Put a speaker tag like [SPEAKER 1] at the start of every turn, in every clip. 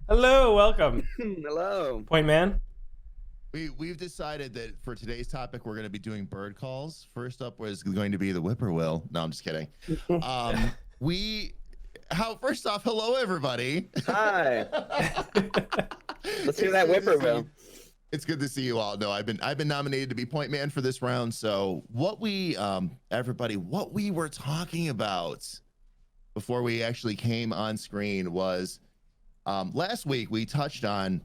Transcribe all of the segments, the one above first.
[SPEAKER 1] Hello, welcome.
[SPEAKER 2] Hello.
[SPEAKER 1] Point man.
[SPEAKER 3] We've decided that for today's topic, we're going to be doing bird calls. First up was going to be the whippoorwill. No, I'm just kidding. First off, hello everybody.
[SPEAKER 2] Hi. Let's hear that whippoorwill.
[SPEAKER 3] It's good to see you all. No, I've been nominated to be point man for this round. So what we were talking about before we actually came on screen was last week we touched on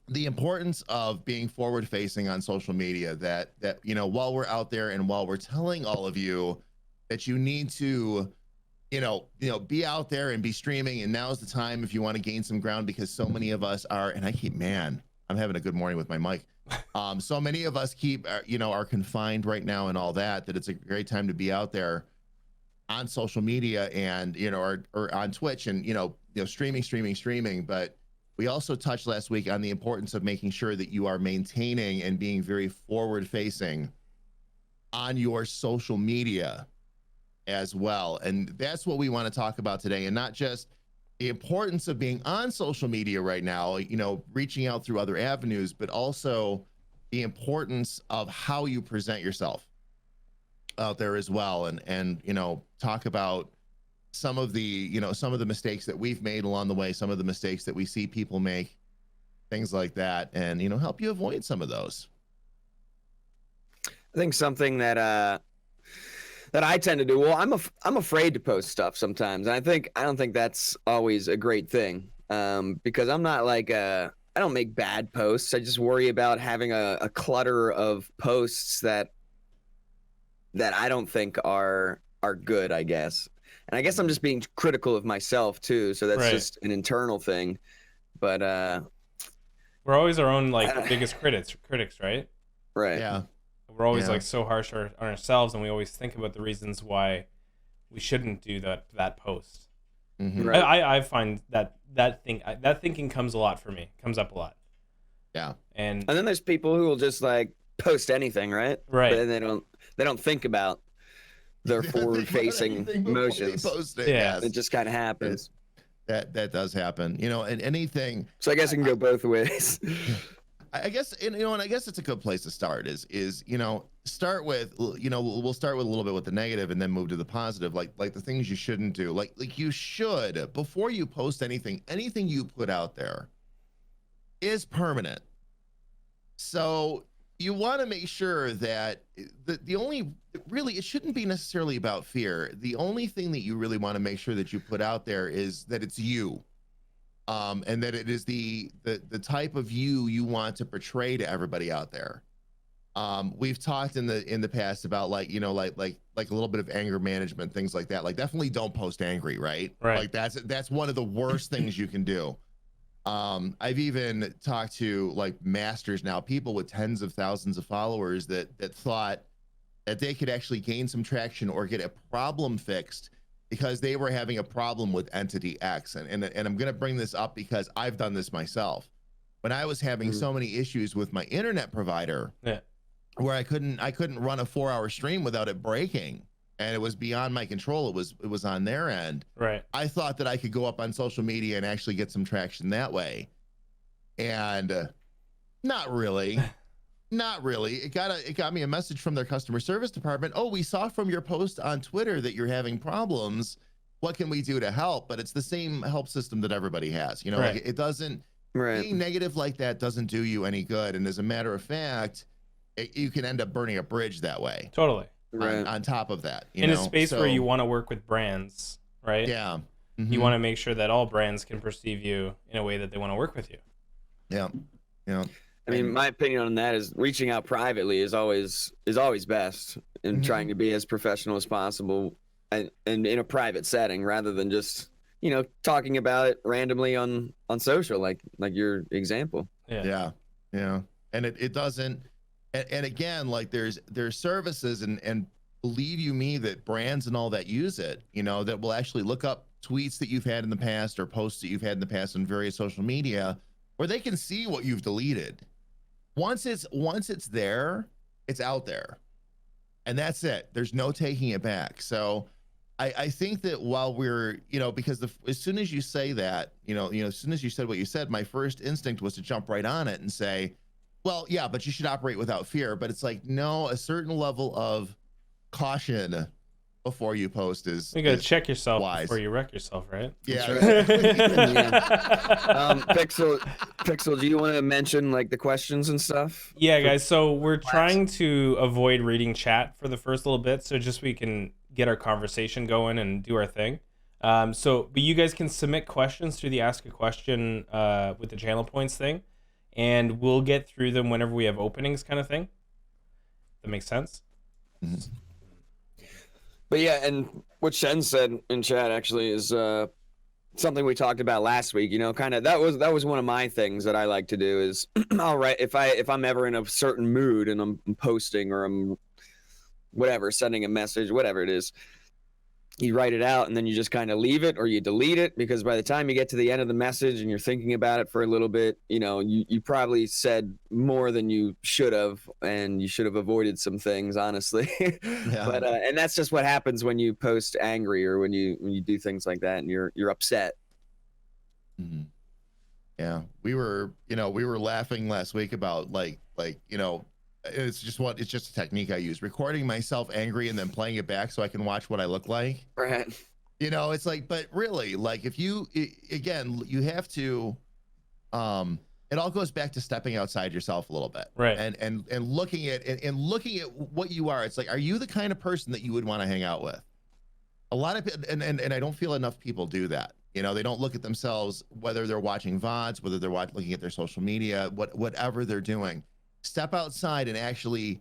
[SPEAKER 3] the importance of being forward facing on social media, that while we're out there and while we're telling all of you that you need to be out there and be streaming, and now's the time if you want to gain some ground, because so many of us are, and I'm having a good morning with my mic. So many of us are confined right now and all that it's a great time to be out there on social media and or on Twitch and streaming. But we also touched last week on the importance of making sure that you are maintaining and being very forward facing on your social media as well. And that's what we want to talk about today, and not just the importance of being on social media right now, reaching out through other avenues, but also the importance of how you present yourself out there as well. And talk about some of the mistakes that we've made along the way, some of the mistakes that we see people make, things like that, and help you avoid some of those.
[SPEAKER 2] I think something that I tend to do. Well, I'm afraid to post stuff sometimes. And I don't think that's always a great thing. Because I'm not like I don't make bad posts. I just worry about having a clutter of posts that I don't think are good, I guess. And I guess I'm just being critical of myself too. So that's just an internal thing. But
[SPEAKER 1] we're always our own biggest critics, right?
[SPEAKER 2] Right.
[SPEAKER 3] Yeah.
[SPEAKER 1] We're always so harsh on ourselves, and we always think about the reasons why we shouldn't do that post.
[SPEAKER 3] Mm-hmm.
[SPEAKER 2] Right.
[SPEAKER 1] I find that thinking comes up a lot.
[SPEAKER 3] Yeah.
[SPEAKER 1] And
[SPEAKER 2] then there's people who will just post anything, right?
[SPEAKER 1] Right.
[SPEAKER 2] But then they don't think about their forward-facing motions.
[SPEAKER 3] Post it.
[SPEAKER 1] Yeah.
[SPEAKER 3] Yes.
[SPEAKER 2] It just kind of happens.
[SPEAKER 3] That does happen, and anything.
[SPEAKER 2] So I guess it can go both ways.
[SPEAKER 3] I guess, and I guess it's a good place to start is start with, we'll start with a little bit with the negative and then move to the positive, like the things you shouldn't do. Like you should, before you post anything you put out there is permanent. So you want to make sure that it shouldn't be necessarily about fear. The only thing that you really want to make sure that you put out there is that it's you. And that it is the type of you want to portray to everybody out there. We've talked in the past about like a little bit of anger management, things like that. Like, definitely don't post angry, right? Like that's one of the worst things you can do. I've even talked to masters now, people with tens of thousands of followers that thought that they could actually gain some traction or get a problem fixed because they were having a problem with entity X. And I'm going to bring this up because I've done this myself. When I was having so many issues with my internet provider, where I couldn't run a 4-hour stream without it breaking, and it was beyond my control. It was on their end.
[SPEAKER 1] Right.
[SPEAKER 3] I thought that I could go up on social media and actually get some traction that way. And not really. Not really. It got me a message from their customer service department. Oh, we saw from your post on Twitter that you're having problems. What can we do to help? But it's the same help system that everybody has. Like it doesn't. Being negative like that doesn't do you any good. And as a matter of fact, you can end up burning a bridge that way.
[SPEAKER 1] Totally.
[SPEAKER 3] On top of that,
[SPEAKER 1] in a space where you want to work with brands, right?
[SPEAKER 3] Yeah.
[SPEAKER 1] Mm-hmm. You want to make sure that all brands can perceive you in a way that they want to work with you.
[SPEAKER 3] Yeah. Yeah.
[SPEAKER 2] I mean, my opinion on that is reaching out privately is always best, and trying to be as professional as possible and in a private setting rather than just, talking about it randomly on social, like your example.
[SPEAKER 3] Yeah. And it doesn't, and again, there's services and believe you me that brands and all that use it, that will actually look up tweets that you've had in the past or posts that you've had in the past on various social media, where they can see what you've deleted. Once it's there, it's out there, and that's it. There's no taking it back. So I think that while we're, because as soon as you say that, as soon as you said what you said, my first instinct was to jump right on it and say, well, yeah, but you should operate without fear. But it's like, no, a certain level of caution before you post
[SPEAKER 1] You gotta
[SPEAKER 3] is
[SPEAKER 1] check yourself
[SPEAKER 3] wise.
[SPEAKER 1] before you wreck yourself, right?
[SPEAKER 3] Yeah.
[SPEAKER 2] Pixel, do you want to mention like the questions and stuff?
[SPEAKER 1] Yeah, guys. So we're trying to avoid reading chat for the first little bit, so just we can get our conversation going and do our thing. But you guys can submit questions through the Ask a Question with the channel points thing, and we'll get through them whenever we have openings, kind of thing. That makes sense.
[SPEAKER 3] Mm-hmm.
[SPEAKER 2] But yeah, and what Shen said in chat actually is something we talked about last week. Kind of that was one of my things that I like to do is I'll write if I'm ever in a certain mood and I'm posting or I'm whatever, sending a message, whatever it is. You write it out and then you just kind of leave it or you delete it, because by the time you get to the end of the message and you're thinking about it for a little bit, you probably said more than you should have, and you should have avoided some things, honestly.
[SPEAKER 3] Yeah.
[SPEAKER 2] But and that's just what happens when you post angry or when you do things like that and you're upset.
[SPEAKER 3] Mm-hmm. Yeah, we were laughing last week about it's just a technique I use, recording myself angry and then playing it back so I can watch what I look like.
[SPEAKER 2] Right.
[SPEAKER 3] It's like, but really, like if you have to, it all goes back to stepping outside yourself a little bit.
[SPEAKER 1] Right.
[SPEAKER 3] And looking at what you are. It's like, are you the kind of person that you would want to hang out with? A lot of people, and I don't feel enough people do that. They don't look at themselves, whether they're watching VODs, whether they're looking at their social media, whatever they're doing. Step outside and actually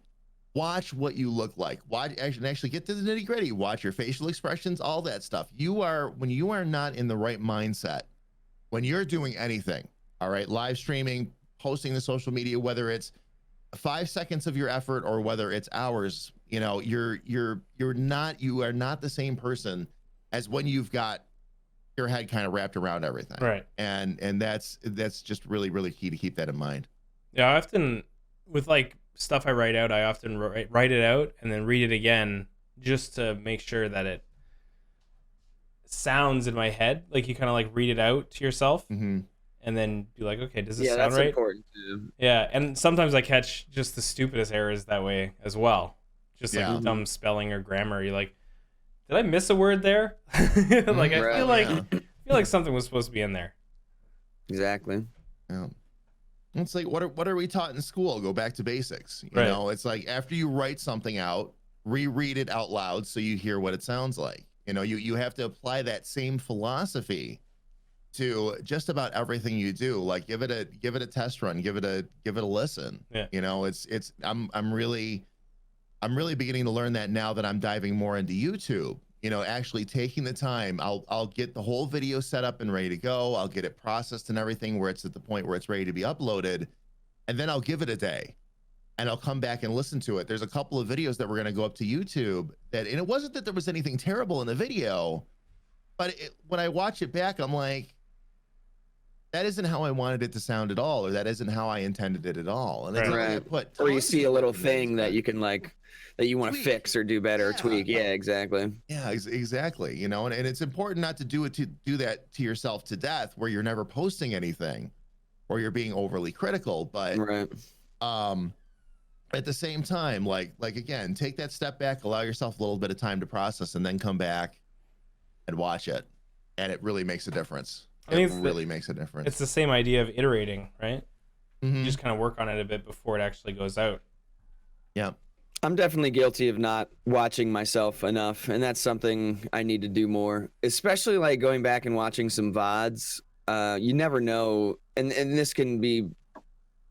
[SPEAKER 3] watch what you look like. Actually get to the nitty gritty. Watch your facial expressions, all that stuff. When you are not in the right mindset, when you're doing anything, all right, live streaming, posting to social media, whether it's 5 seconds of your effort or whether it's hours, you are not the same person as when you've got your head kind of wrapped around everything.
[SPEAKER 1] Right.
[SPEAKER 3] And that's just really, really key to keep that in mind.
[SPEAKER 1] Yeah, I often, with like stuff I write out, I often write it out and then read it again just to make sure that it sounds in my head. Like you kind of like read it out to yourself,
[SPEAKER 3] mm-hmm.
[SPEAKER 1] and then be like, okay, does this sound
[SPEAKER 2] that's
[SPEAKER 1] right?
[SPEAKER 2] important too.
[SPEAKER 1] Yeah, and sometimes I catch just the stupidest errors that way as well. Just like dumb spelling or grammar. You're like, did I miss a word there? Like I feel like something was supposed to be in there.
[SPEAKER 2] Exactly.
[SPEAKER 3] Yeah. It's like, what are we taught in school? Go back to basics. You know, it's like after you write something out, reread it out loud so you hear what it sounds like. You have to apply that same philosophy to just about everything you do. Like give it a test run, give it a listen. Yeah. I'm really beginning to learn that now that I'm diving more into YouTube. Actually taking the time, I'll get the whole video set up and ready to go. I'll get it processed and everything where it's at the point where it's ready to be uploaded. And then I'll give it a day and I'll come back and listen to it. There's a couple of videos that we're going to go up to YouTube and it wasn't that there was anything terrible in the video, but when I watch it back, I'm like, that isn't how I wanted it to sound at all, or that isn't how I intended it at all. And then
[SPEAKER 2] or you see a little thing that you can that you want to fix or do better, or tweak. Yeah, exactly.
[SPEAKER 3] Yeah, exactly. And it's important not to do that to yourself to death, where you're never posting anything, or you're being overly critical. But at the same time, like again, take that step back, allow yourself a little bit of time to process, and then come back and watch it, and it really makes a difference. It really makes a difference.
[SPEAKER 1] It's the same idea of iterating, right?
[SPEAKER 3] Mm-hmm.
[SPEAKER 1] You just kind of work on it a bit before it actually goes out.
[SPEAKER 3] Yeah.
[SPEAKER 2] I'm definitely guilty of not watching myself enough, and that's something I need to do more, especially like going back and watching some VODs. You never know, and this can be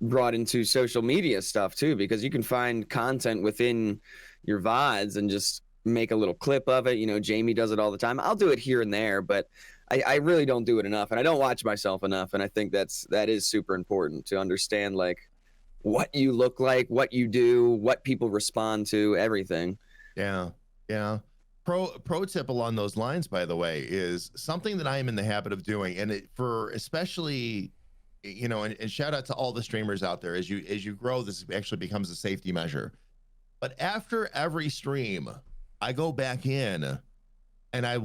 [SPEAKER 2] brought into social media stuff too, because you can find content within your VODs and just make a little clip of it. Jamie does it all the time. I'll do it here and there, but I really don't do it enough, and I don't watch myself enough, and I think that is super important to understand, like, what you look like, what you do, what people respond to, everything.
[SPEAKER 3] Yeah. Pro tip along those lines, by the way, is something that I am in the habit of doing, and for especially, and shout out to all the streamers out there, as you grow, this actually becomes a safety measure. But after every stream, I go back in and I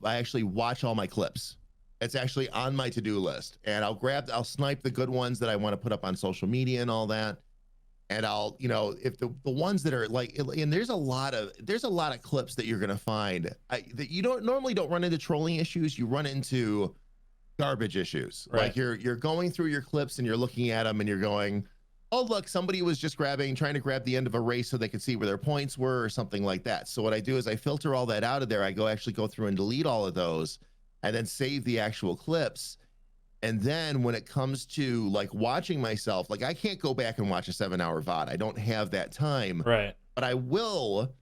[SPEAKER 3] actually watch all my clips. It's actually on my to-do list, and I'll snipe the good ones that I want to put up on social media and all that. And I'll, if the ones that are like, and there's a lot of clips that you're going to find that you normally don't run into trolling issues. You run into garbage issues.
[SPEAKER 1] Right.
[SPEAKER 3] Like you're going through your clips and you're looking at them and you're going, oh, look, somebody was just trying to grab the end of a race so they could see where their points were or something like that. So what I do is I filter all that out of there. I actually go through and delete all of those and then save the actual clips. And then when it comes to like watching myself, like I can't go back and watch a 7-hour VOD. I don't have that time.
[SPEAKER 1] Right.
[SPEAKER 3] But I will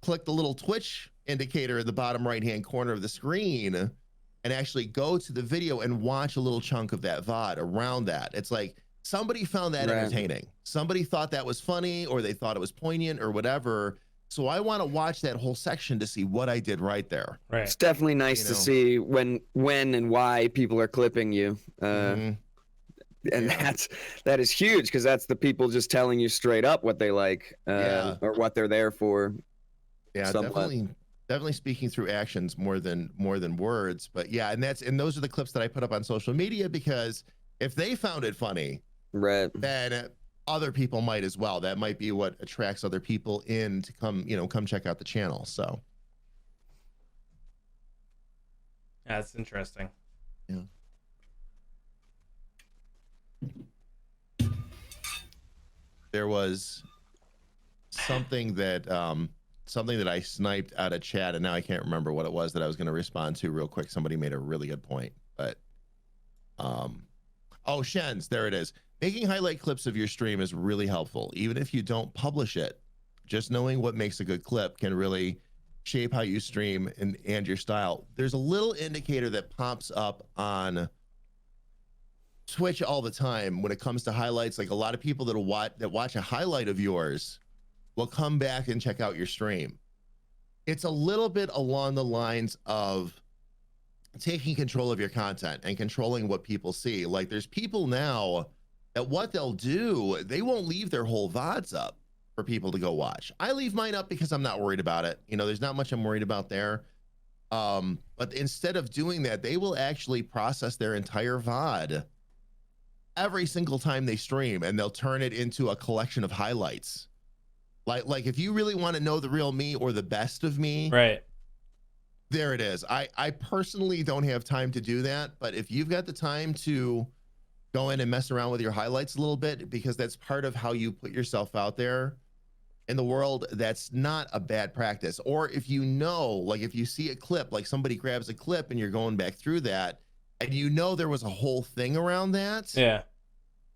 [SPEAKER 3] click the little Twitch indicator in the bottom right-hand corner of the screen and actually go to the video and watch a little chunk of that VOD around that. It's like somebody found that entertaining. Somebody thought that was funny, or they thought it was poignant or whatever. So I want to watch that whole section to see what I did right there.
[SPEAKER 1] Right.
[SPEAKER 2] It's definitely nice to see when and why people are clipping you. And that is huge, because that's the people just telling you straight up what they like, or what they're there for.
[SPEAKER 3] Yeah, definitely speaking through actions more than words. But yeah, and those are the clips that I put up on social media, because if they found it funny,
[SPEAKER 2] right,
[SPEAKER 3] then other people might as well. That might be what attracts other people in to come check out the channel. So
[SPEAKER 1] yeah, that's interesting.
[SPEAKER 3] Yeah. There was something that I sniped out of chat, and now I can't remember what it was that I was going to respond to real quick. Somebody made a really good point, but oh, Shens, there it is. Making highlight clips of your stream is really helpful. Even if you don't publish it, just knowing what makes a good clip can really shape how you stream and your style. There's a little indicator that pops up on Twitch all the time when it comes to highlights. Like a lot of people that watch a highlight of yours will come back and check out your stream. It's a little bit along the lines of taking control of your content and controlling what people see. Like there's people now that what they'll do, they won't leave their whole VODs up for people to go watch. I leave mine up because I'm not worried about it. There's not much I'm worried about there. But instead of doing that, they will actually process their entire VOD every single time they stream, and they'll turn it into a collection of highlights. Like if you really want to know the real me or the best of me,
[SPEAKER 1] right,
[SPEAKER 3] there it is. I personally don't have time to do that, but if you've got the time to go in and mess around with your highlights a little bit, because that's part of how you put yourself out there in the world, that's not a bad practice. Or if like if you see a clip, like somebody grabs a clip and you're going back through that, and there was a whole thing around that,
[SPEAKER 1] yeah,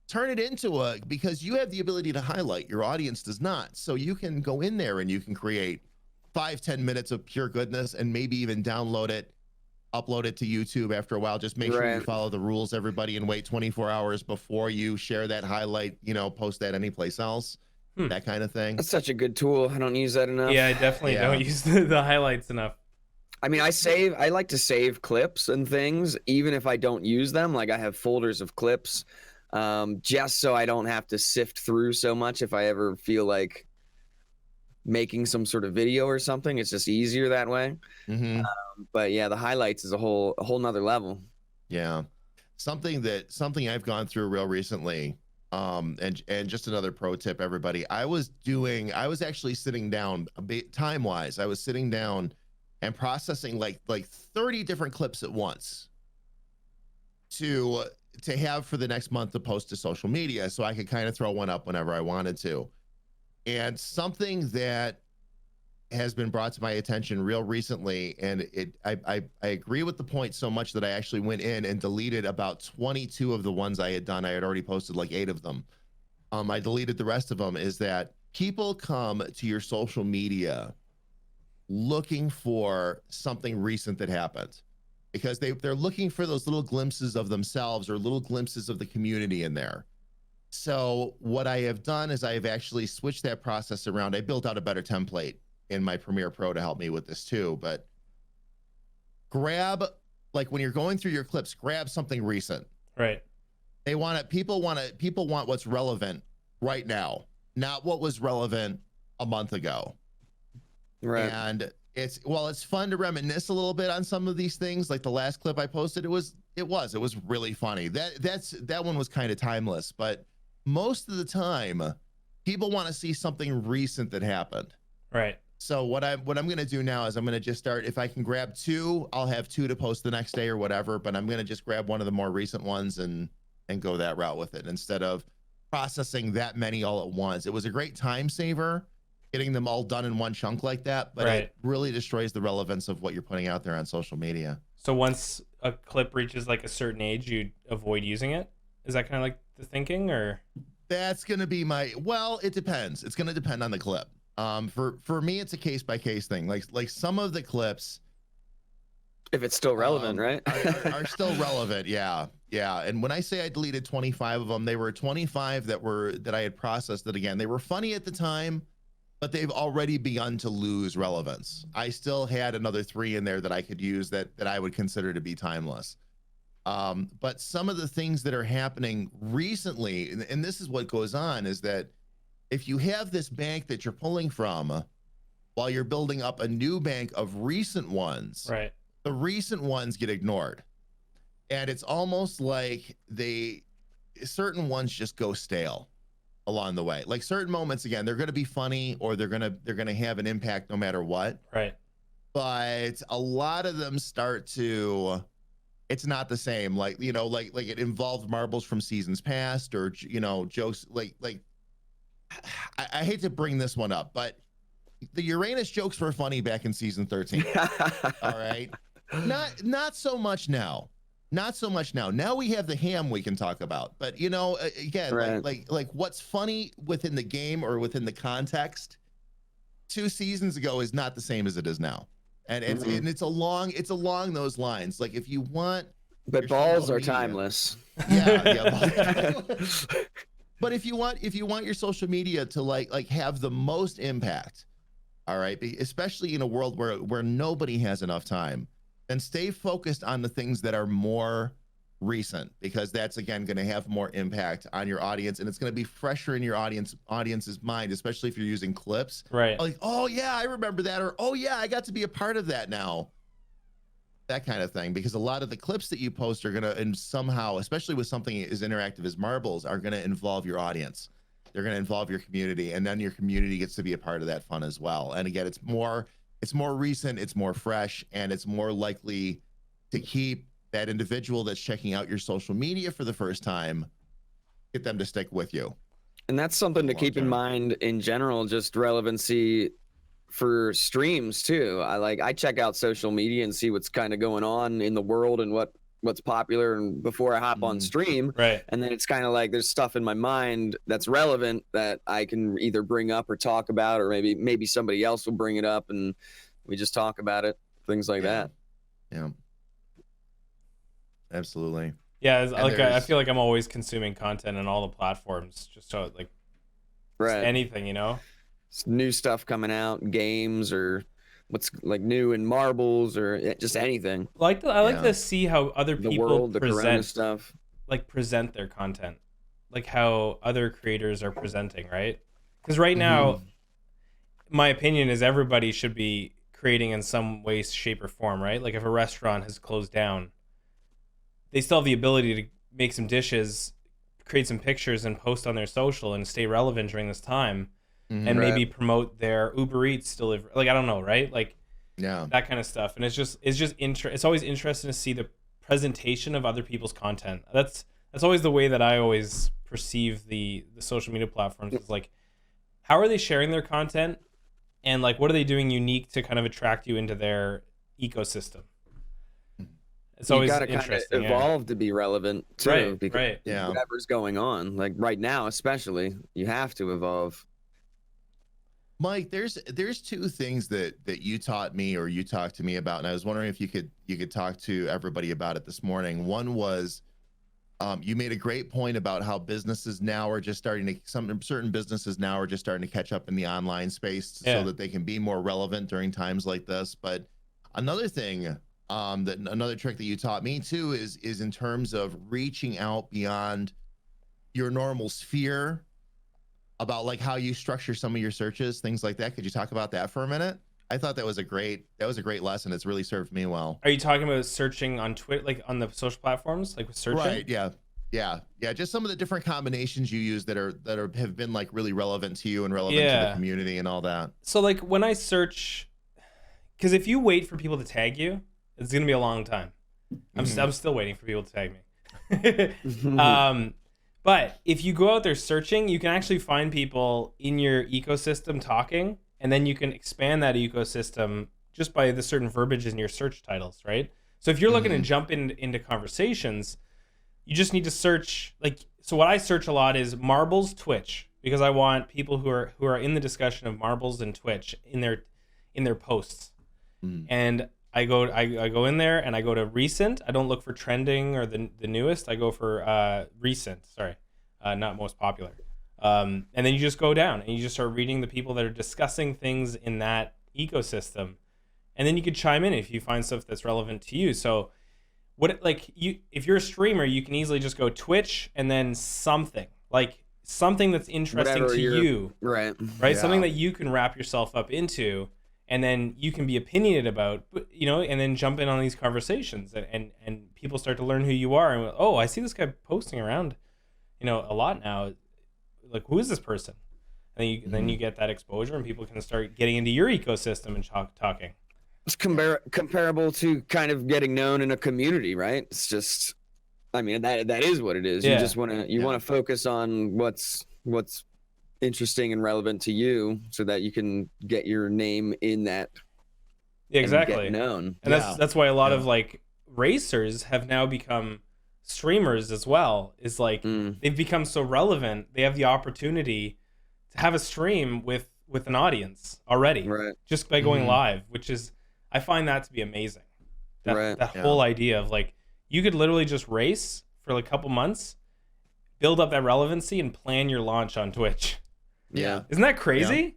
[SPEAKER 3] turn it into because you have the ability to highlight, your audience does not. So you can go in there and you can create 5-10 minutes of pure goodness, and maybe even download it, upload it to YouTube after a while. Just make sure you follow the rules, everybody, and wait 24 hours before you share that highlight, post that anyplace else, that kind of thing.
[SPEAKER 2] That's such a good tool. I don't use that enough.
[SPEAKER 1] Yeah, I definitely don't use the highlights enough.
[SPEAKER 2] I mean, I like to save clips and things, even if I don't use them. Like I have folders of clips, just so I don't have to sift through so much if I ever feel like making some sort of video or something. It's just easier that way. But yeah, the highlights is a whole nother level.
[SPEAKER 3] Yeah, something I've gone through real recently, and just another pro tip, everybody. I was actually sitting down time wise. I was sitting down and processing like 30 different clips at once to have for the next month to post to social media, so I could kind of throw one up whenever I wanted to. And something that has been brought to my attention real recently, and I agree with the point so much that I actually went in and deleted about 22 of the ones I had done. I had already posted like 8 of them. I deleted the rest of them. Is that people come to your social media looking for something recent that happened, because they're looking for those little glimpses of themselves or little glimpses of the community in there. So what I have done is I have actually switched that process around. I built out a better template in my Premiere Pro to help me with this too. But grab, like when you're going through your clips, grab something recent.
[SPEAKER 1] Right.
[SPEAKER 3] They want it. People want what's relevant right now, not what was relevant a month ago.
[SPEAKER 2] Right.
[SPEAKER 3] And it's fun to reminisce a little bit on some of these things. Like the last clip I posted, it was really funny. That one was kind of timeless, but most of the time people want to see something recent that happened.
[SPEAKER 1] Right.
[SPEAKER 3] So what I'm going to do now is I'm going to just start, if I can grab 2, I'll have 2 to post the next day or whatever, but I'm going to just grab one of the more recent ones and go that route with it instead of processing that many all at once. It was a great time saver getting them all done in one chunk like that, but
[SPEAKER 1] Right.
[SPEAKER 3] it really destroys the relevance of what you're putting out there on social media.
[SPEAKER 1] So once a clip reaches like a certain age, you avoid using it? Is that kind of like the thinking, or?
[SPEAKER 3] That's going to be well, it depends. It's going to depend on the clip. For me, it's a case by case thing. Like some of the clips,
[SPEAKER 2] if it's still relevant, right?
[SPEAKER 3] are still relevant. Yeah. And when I say I deleted 25 of them, they were 25 that I had processed that again. They were funny at the time, but they've already begun to lose relevance. I still had another 3 in there that I could use that I would consider to be timeless. But some of the things that are happening recently, and this is what goes on, is that if you have this bank that you're pulling from while you're building up a new bank of recent ones,
[SPEAKER 1] Right.
[SPEAKER 3] the recent ones get ignored. And it's almost like certain ones just go stale along the way. Like certain moments, again, they're going to be funny or they're going to have an impact no matter what.
[SPEAKER 1] Right.
[SPEAKER 3] But a lot of them it's not the same. Like, like it involved marbles from seasons past or, jokes like I hate to bring this one up, but the Uranus jokes were funny back in season 13. All right. Not so much now. Not so much now. Now we have the ham we can talk about. But again,
[SPEAKER 2] right.
[SPEAKER 3] like what's funny within the game or within the context 2 seasons ago is not the same as it is now. And it's along those lines. Like if you want,
[SPEAKER 2] but balls are timeless.
[SPEAKER 3] Yeah. But if you want your social media to like have the most impact, all right, especially in a world where nobody has enough time, then stay focused on the things that are more recent, because that's again going to have more impact on your audience, and it's going to be fresher in your audience's mind, especially if you're using clips.
[SPEAKER 1] Right.
[SPEAKER 3] Like, oh yeah, I remember that, or oh yeah, I got to be a part of that now. That kind of thing, because a lot of the clips that you post are going to, and somehow, especially with something as interactive as marbles, are going to involve your audience. They're going to involve your community, and then your community gets to be a part of that fun as well. And again, it's more recent, it's more fresh, and it's more likely to keep that individual that's checking out your social media for the first time, get them to stick with you.
[SPEAKER 2] And that's something to keep in mind in general, just relevancy for streams too. I check out social media and see what's kind of going on in the world and what's popular, and before I hop on stream.
[SPEAKER 1] Right.
[SPEAKER 2] And then it's kind of like there's stuff in my mind that's relevant that I can either bring up or talk about, or maybe somebody else will bring it up and we just talk about it, things like that.
[SPEAKER 3] Yeah. Absolutely.
[SPEAKER 1] Yeah, I feel like I'm always consuming content on all the platforms, just so like
[SPEAKER 2] right.
[SPEAKER 1] anything,
[SPEAKER 2] new stuff coming out, games, or what's like new in marbles, or just anything.
[SPEAKER 1] I like to see how other people present their content, like how other creators are presenting, right? Because right now, my opinion is everybody should be creating in some way, shape, or form, right? Like if a restaurant has closed down, they still have the ability to make some dishes, create some pictures, and post on their social and stay relevant during this time. And maybe promote their Uber Eats delivery. Like, I don't know, right? Like, that kind of stuff. And it's always interesting to see the presentation of other people's content. That's always the way that I always perceive the social media platforms. It's like, how are they sharing their content? And like, what are they doing unique to kind of attract you into their ecosystem? It's always interesting. You gotta kind of
[SPEAKER 2] evolve to be relevant too.
[SPEAKER 1] Right.
[SPEAKER 2] Yeah. Whatever's going on, like right now, especially, you have to evolve.
[SPEAKER 3] Mike, there's 2 things that you taught me, or you talked to me about, and I was wondering if you could talk to everybody about it this morning. One was, you made a great point about how businesses now are just starting to, certain businesses now are just starting to catch up in the online space so that they can be more relevant during times like this. But another thing, another trick that you taught me too is in terms of reaching out beyond your normal sphere, about like how you structure some of your searches, things like that. Could you talk about that for a minute? I thought that was a great lesson. It's really served me well.
[SPEAKER 1] Are you talking about searching on Twitter, like on the social platforms, like with searching?
[SPEAKER 3] Right. Yeah. Just some of the different combinations you use that have been like really relevant to you and relevant to the community and all that.
[SPEAKER 1] So like when I search, because if you wait for people to tag you, it's gonna be a long time. I'm still waiting for people to tag me. But if you go out there searching, you can actually find people in your ecosystem talking, and then you can expand that ecosystem just by the certain verbiage in your search titles, right? So if you're looking to jump into conversations, you just need to search, like, so what I search a lot is marbles Twitch, because I want people who are in the discussion of marbles and Twitch in their posts. And I go in there and I go to recent. I don't look for trending or the newest. I go for recent. Sorry, not most popular. And then you just go down and you just start reading the people that are discussing things in that ecosystem, and then you could chime in if you find stuff that's relevant to you. So, if you're a streamer, you can easily just go Twitch and then something that's interesting to you, right? Yeah. Something that you can wrap yourself up into. And then you can be opinionated about, and then jump in on these conversations, and people start to learn who you are. And I see this guy posting around, a lot now. Like, who is this person? And then you get that exposure, and people can start getting into your ecosystem and talking.
[SPEAKER 2] It's comparable to kind of getting known in a community, right? It's just, I mean, that is what it is. Yeah. You just want to focus on what's interesting and relevant to you, so that you can get your name in that.
[SPEAKER 1] Yeah, exactly.
[SPEAKER 2] And get known.
[SPEAKER 1] And that's why a lot of like racers have now become streamers as well. Is like they've become so relevant, they have the opportunity to have a stream with an audience already, right? Just by going live, which is, I find that to be amazing. That whole idea of like, you could literally just race for like a couple months, build up that relevancy, and plan your launch on Twitch.
[SPEAKER 2] Yeah.
[SPEAKER 1] Isn't that crazy?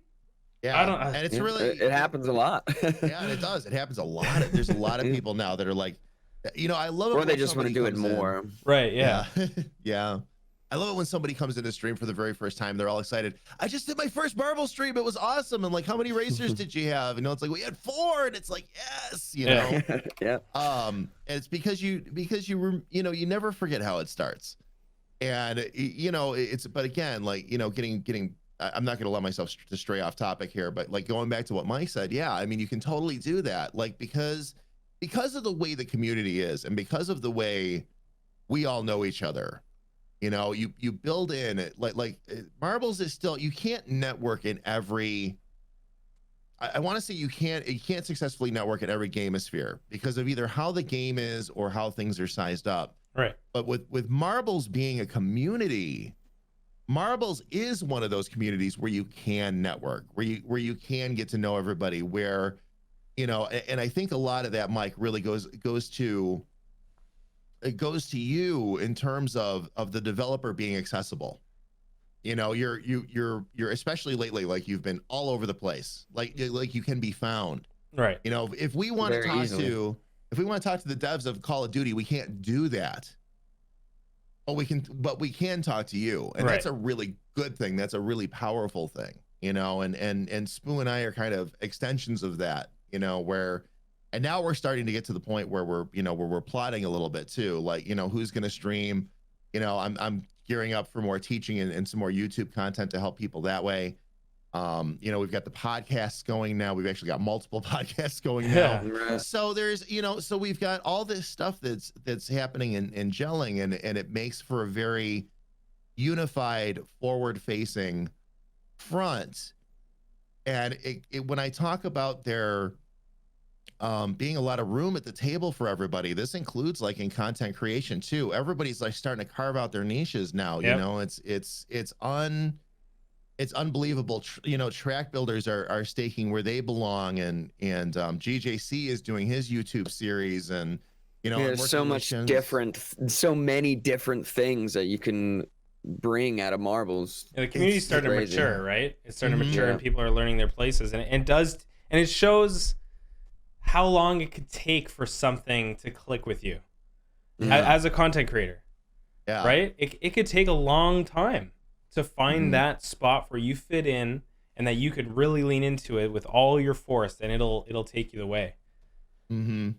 [SPEAKER 3] Yeah. And it's really,
[SPEAKER 2] it happens a lot.
[SPEAKER 3] Yeah, and it does. It happens a lot. There's a lot of people now that are like, I love it.
[SPEAKER 2] Or they just want to do it more.
[SPEAKER 1] Right. Yeah.
[SPEAKER 3] Yeah. I love it when somebody comes into stream for the very first time. They're all excited. I just did my first marble stream. It was awesome. And like, how many racers did you have? It's like, we had 4. And it's like, yes,
[SPEAKER 2] Yeah.
[SPEAKER 3] And it's because you never forget how it starts. And but again, like, getting, I'm not going to let myself to stray off topic here, but like going back to what Mike said, yeah, I mean, you can totally do that. Like, because of the way the community is, and because of the way we all know each other, you build in it, like marbles is still, you can't network in every, I want to say you can't successfully network in every gamosphere because of either how the game is or how things are sized up.
[SPEAKER 1] Right.
[SPEAKER 3] But with marbles being a community, marbles is one of those communities where you can network, where you can get to know everybody, where, and I think a lot of that, Mike, really goes to you in terms of the developer being accessible. You're especially lately, like, you've been all over the place, like you can be found.
[SPEAKER 1] Right.
[SPEAKER 3] If we want to talk to the devs of Call of Duty, we can't do that. But we can talk to you, and that's a really good thing. That's a really powerful thing, and Spooo and I are kind of extensions of that, and now we're starting to get to the point where we're plotting a little bit too, like, who's going to stream. I'm gearing up for more teaching and some more YouTube content to help people that way. We've got the podcasts going now. We've actually got multiple podcasts going now. Yeah. So there's, so we've got all this stuff that's happening and gelling, and it makes for a very unified, forward-facing front. And when I talk about there being a lot of room at the table for everybody, this includes like in content creation too. Everybody's like starting to carve out their niches now. Yep. It's unbelievable. Track builders are staking where they belong, and GJC is doing his YouTube series, and
[SPEAKER 2] there's so many different things that you can bring out of marbles.
[SPEAKER 1] And the community's starting to mature, right? It's starting to mature, and people are learning their places, and it shows how long it could take for something to click with you as a content creator. Yeah. Right? It could take a long time to find that spot where you fit in and that you could really lean into it with all your force, and it'll take you the way.
[SPEAKER 3] Mm-hmm.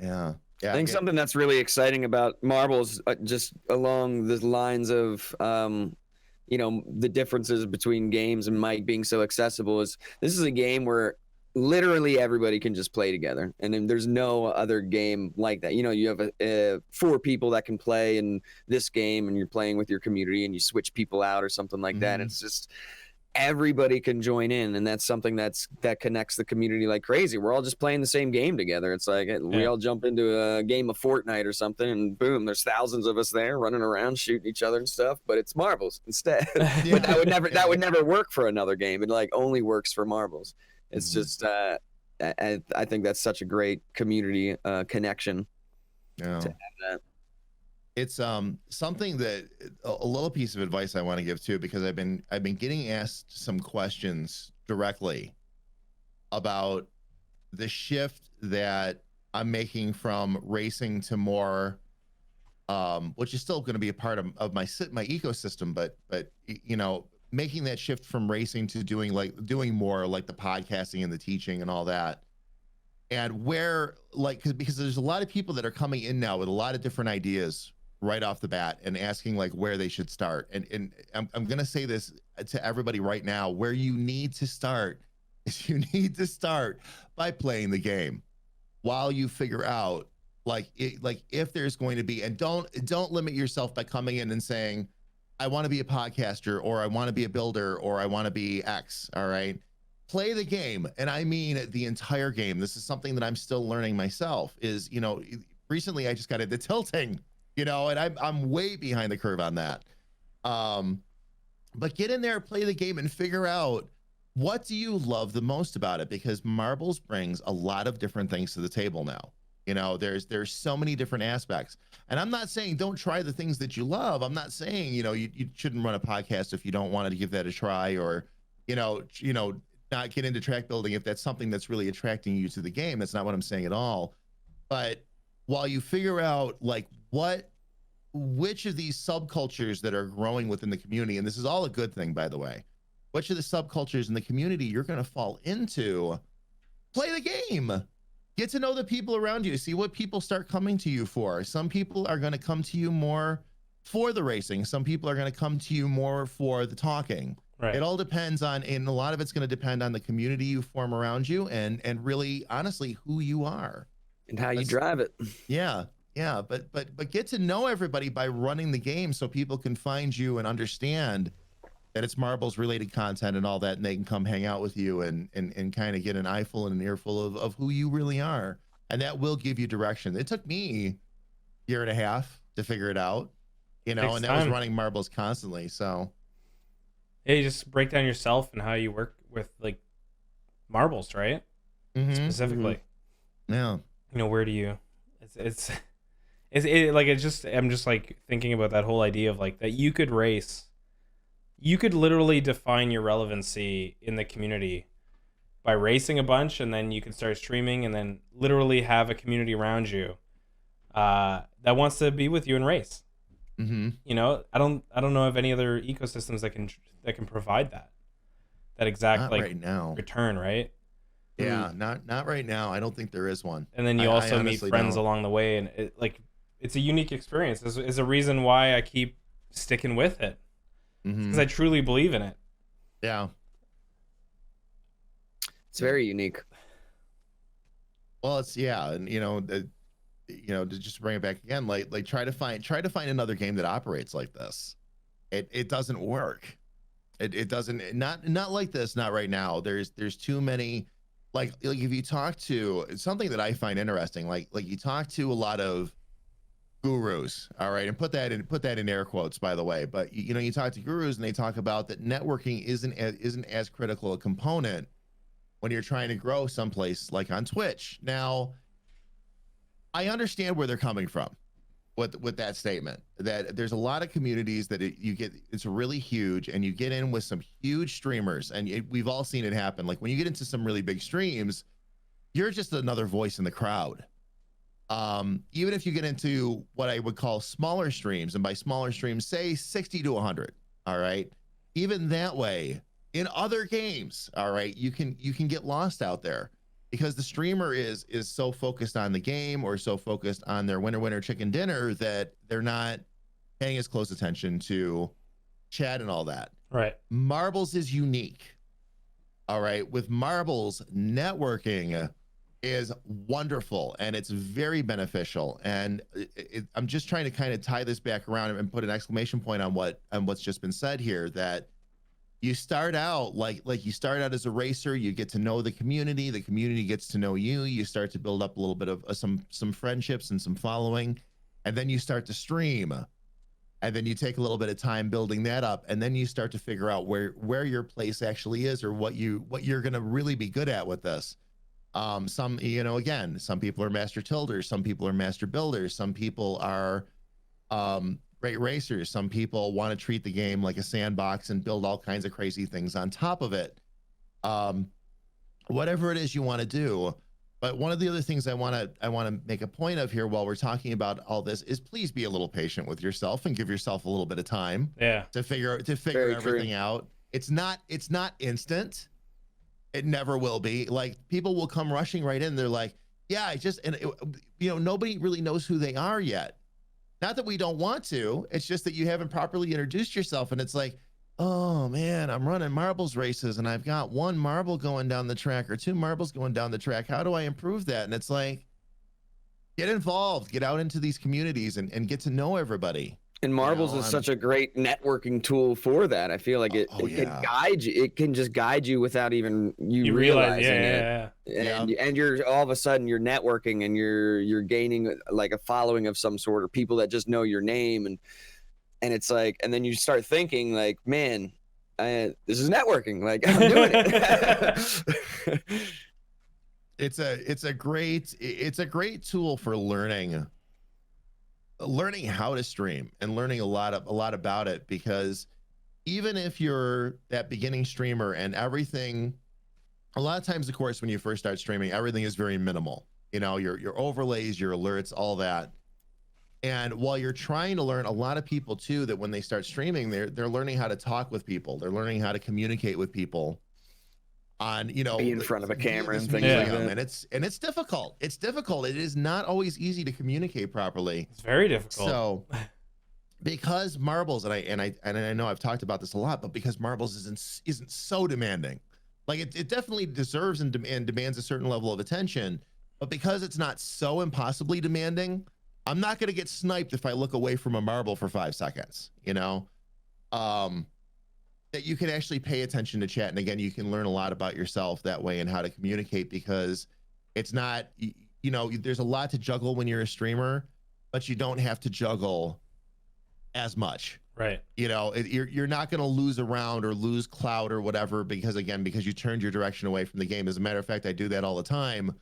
[SPEAKER 3] Yeah.
[SPEAKER 2] I think something that's really exciting about marbles, just along the lines of, the differences between games and Mike being so accessible, is this is a game where literally everybody can just play together, and then there's no other game like that. You have 4 people that can play in this game, and you're playing with your community, and you switch people out or something like that. It's just everybody can join in, and that's something that connects the community like crazy. We're all just playing the same game together. It's like we all jump into a game of Fortnite or something, and boom, there's thousands of us there running around shooting each other and stuff, but it's marbles instead. But that would never work for another game. It like only works for marbles. It's just I think that's such a great community connection to have that.
[SPEAKER 3] It's something that a little piece of advice I want to give too, because I've been getting asked some questions directly about the shift that I'm making from racing to more, which is still going to be a part of my ecosystem, but making that shift from racing to doing more like the podcasting and the teaching and all that. And where because there's a lot of people that are coming in now with a lot of different ideas right off the bat and asking like where they should start. And I'm going to say this to everybody right now, where you need to start is you need to start by playing the game while you figure out if there's going to be, and don't limit yourself by coming in and saying, I want to be a podcaster, or I want to be a builder, or I want to be X. All right. Play the game. And I mean the entire game. This is something that I'm still learning myself is, recently I just got into tilting, and I'm way behind the curve on that. But get in there, play the game, and figure out what do you love the most about it, because marbles brings a lot of different things to the table now. There's so many different aspects, and I'm not saying don't try the things that you love. I'm not saying you shouldn't run a podcast if you don't want to give that a try, or not get into track building if that's something that's really attracting you to the game. That's not what I'm saying at all. But while you figure out which of these subcultures that are growing within the community, and this is all a good thing, by the way, which of the subcultures in the community you're going to fall into, play the game, get to know the people around you, see what people start coming to you for. Some people are going to come to you more for the racing. Some people are going to come to you more for the talking. Right. It all depends on, and a lot of it's going to depend on the community you form around you, and really, honestly, who you are
[SPEAKER 2] and how you drive it.
[SPEAKER 3] Yeah. But get to know everybody by running the game, so people can find you and understand that it's marbles related content and all that, and they can come hang out with you and kind of get an eyeful and an earful of who you really are, and that will give you direction. It took me a year and a half to figure it out, and that was running marbles constantly. So
[SPEAKER 1] yeah, you just break down yourself and how you work with like marbles, right? Specifically.
[SPEAKER 3] Yeah.
[SPEAKER 1] Where do you? I'm just like thinking about that whole idea of like that you could race. You could literally define your relevancy in the community by racing a bunch, and then you can start streaming, and then literally have a community around you that wants to be with you and race. I don't know of any other ecosystems that can provide that exact
[SPEAKER 3] not right now
[SPEAKER 1] return, right?
[SPEAKER 3] Yeah, not right now. I don't think there is one.
[SPEAKER 1] And then you also meet friends along the way, and it's a unique experience. Is a reason why I keep sticking with it, because I truly believe in it.
[SPEAKER 3] Yeah,
[SPEAKER 2] it's very unique.
[SPEAKER 3] Well, it's and to just bring it back again, like try to find another game that operates like this. It doesn't work. It doesn't, not like this, not right now. There's too many. Like if you talk to, something that I find interesting, like you talk to a lot of gurus, all right, and put that in air quotes, by the way, but you talk to gurus and they talk about that networking isn't as critical a component when you're trying to grow someplace like on Twitch. Now, I understand where they're coming from with that statement, that there's a lot of communities that it's really huge, and you get in with some huge streamers, and we've all seen it happen. Like when you get into some really big streams, you're just another voice in the crowd. Even if you get into what I would call smaller streams, and by smaller streams, say 60 to 100, all right, even that way, in other games, all right, you can get lost out there because the streamer is so focused on the game or so focused on their winner chicken dinner that they're not paying as close attention to chat and all that.
[SPEAKER 1] Right.
[SPEAKER 3] Marbles is unique. All right. With Marbles, networking is wonderful and it's very beneficial. And I'm just trying to kind of tie this back around and put an exclamation point on what's just been said here, that you start out like you start out as a racer, you get to know the community gets to know you, you start to build up a little bit of some friendships and some following, and then you start to stream. And then you take a little bit of time building that up, and then you start to figure out where your place actually is, or what you're going to really be good at with this. Some, again, some people are master tilders, some people are master builders, some people are great racers, some people want to treat the game like a sandbox and build all kinds of crazy things on top of it. Whatever it is you want to do. But one of the other things I want to make a point of here while we're talking about all this is please be a little patient with yourself and give yourself a little bit of time to figure everything out. It's not instant. It never will be. Like, people will come rushing right in. They're like, yeah, nobody really knows who they are yet. Not that we don't want to. It's just that you haven't properly introduced yourself. And it's like, oh man, I'm running marbles races and I've got one marble going down the track or two marbles going down the track. How do I improve that? And it's like, get involved, get out into these communities and get to know everybody.
[SPEAKER 2] And Marbles is such a great networking tool for that. I feel like it can guide you. It can just guide you without even you realizing it. And you're all of a sudden you're networking and you're gaining like a following of some sort, or people that just know your name, and it's like, and then you start thinking like, man, this is networking. Like, I'm doing it.
[SPEAKER 3] It's a great tool for learning how to stream and learning a lot about it, because even if you're that beginning streamer and everything, a lot of times, of course, when you first start streaming, everything is very minimal. Your overlays, your alerts, all that. And while you're trying to learn, a lot of people too, that when they start streaming, they're learning how to talk with people. They're learning how to communicate with people on, be
[SPEAKER 2] in front of a camera and things like that.
[SPEAKER 3] And it's difficult. It's difficult. It is not always easy to communicate properly.
[SPEAKER 1] It's very difficult.
[SPEAKER 3] So because Marbles, and I know I've talked about this a lot, but because Marbles isn't so demanding, like it definitely deserves and demands a certain level of attention, but because it's not so impossibly demanding, I'm not going to get sniped if I look away from a marble for 5 seconds, that you can actually pay attention to chat. And again, you can learn a lot about yourself that way and how to communicate, because it's not, there's a lot to juggle when you're a streamer, but you don't have to juggle as much.
[SPEAKER 1] Right.
[SPEAKER 3] You're not going to lose a round or lose clout or whatever, because you turned your direction away from the game. As a matter of fact, I do that all the time.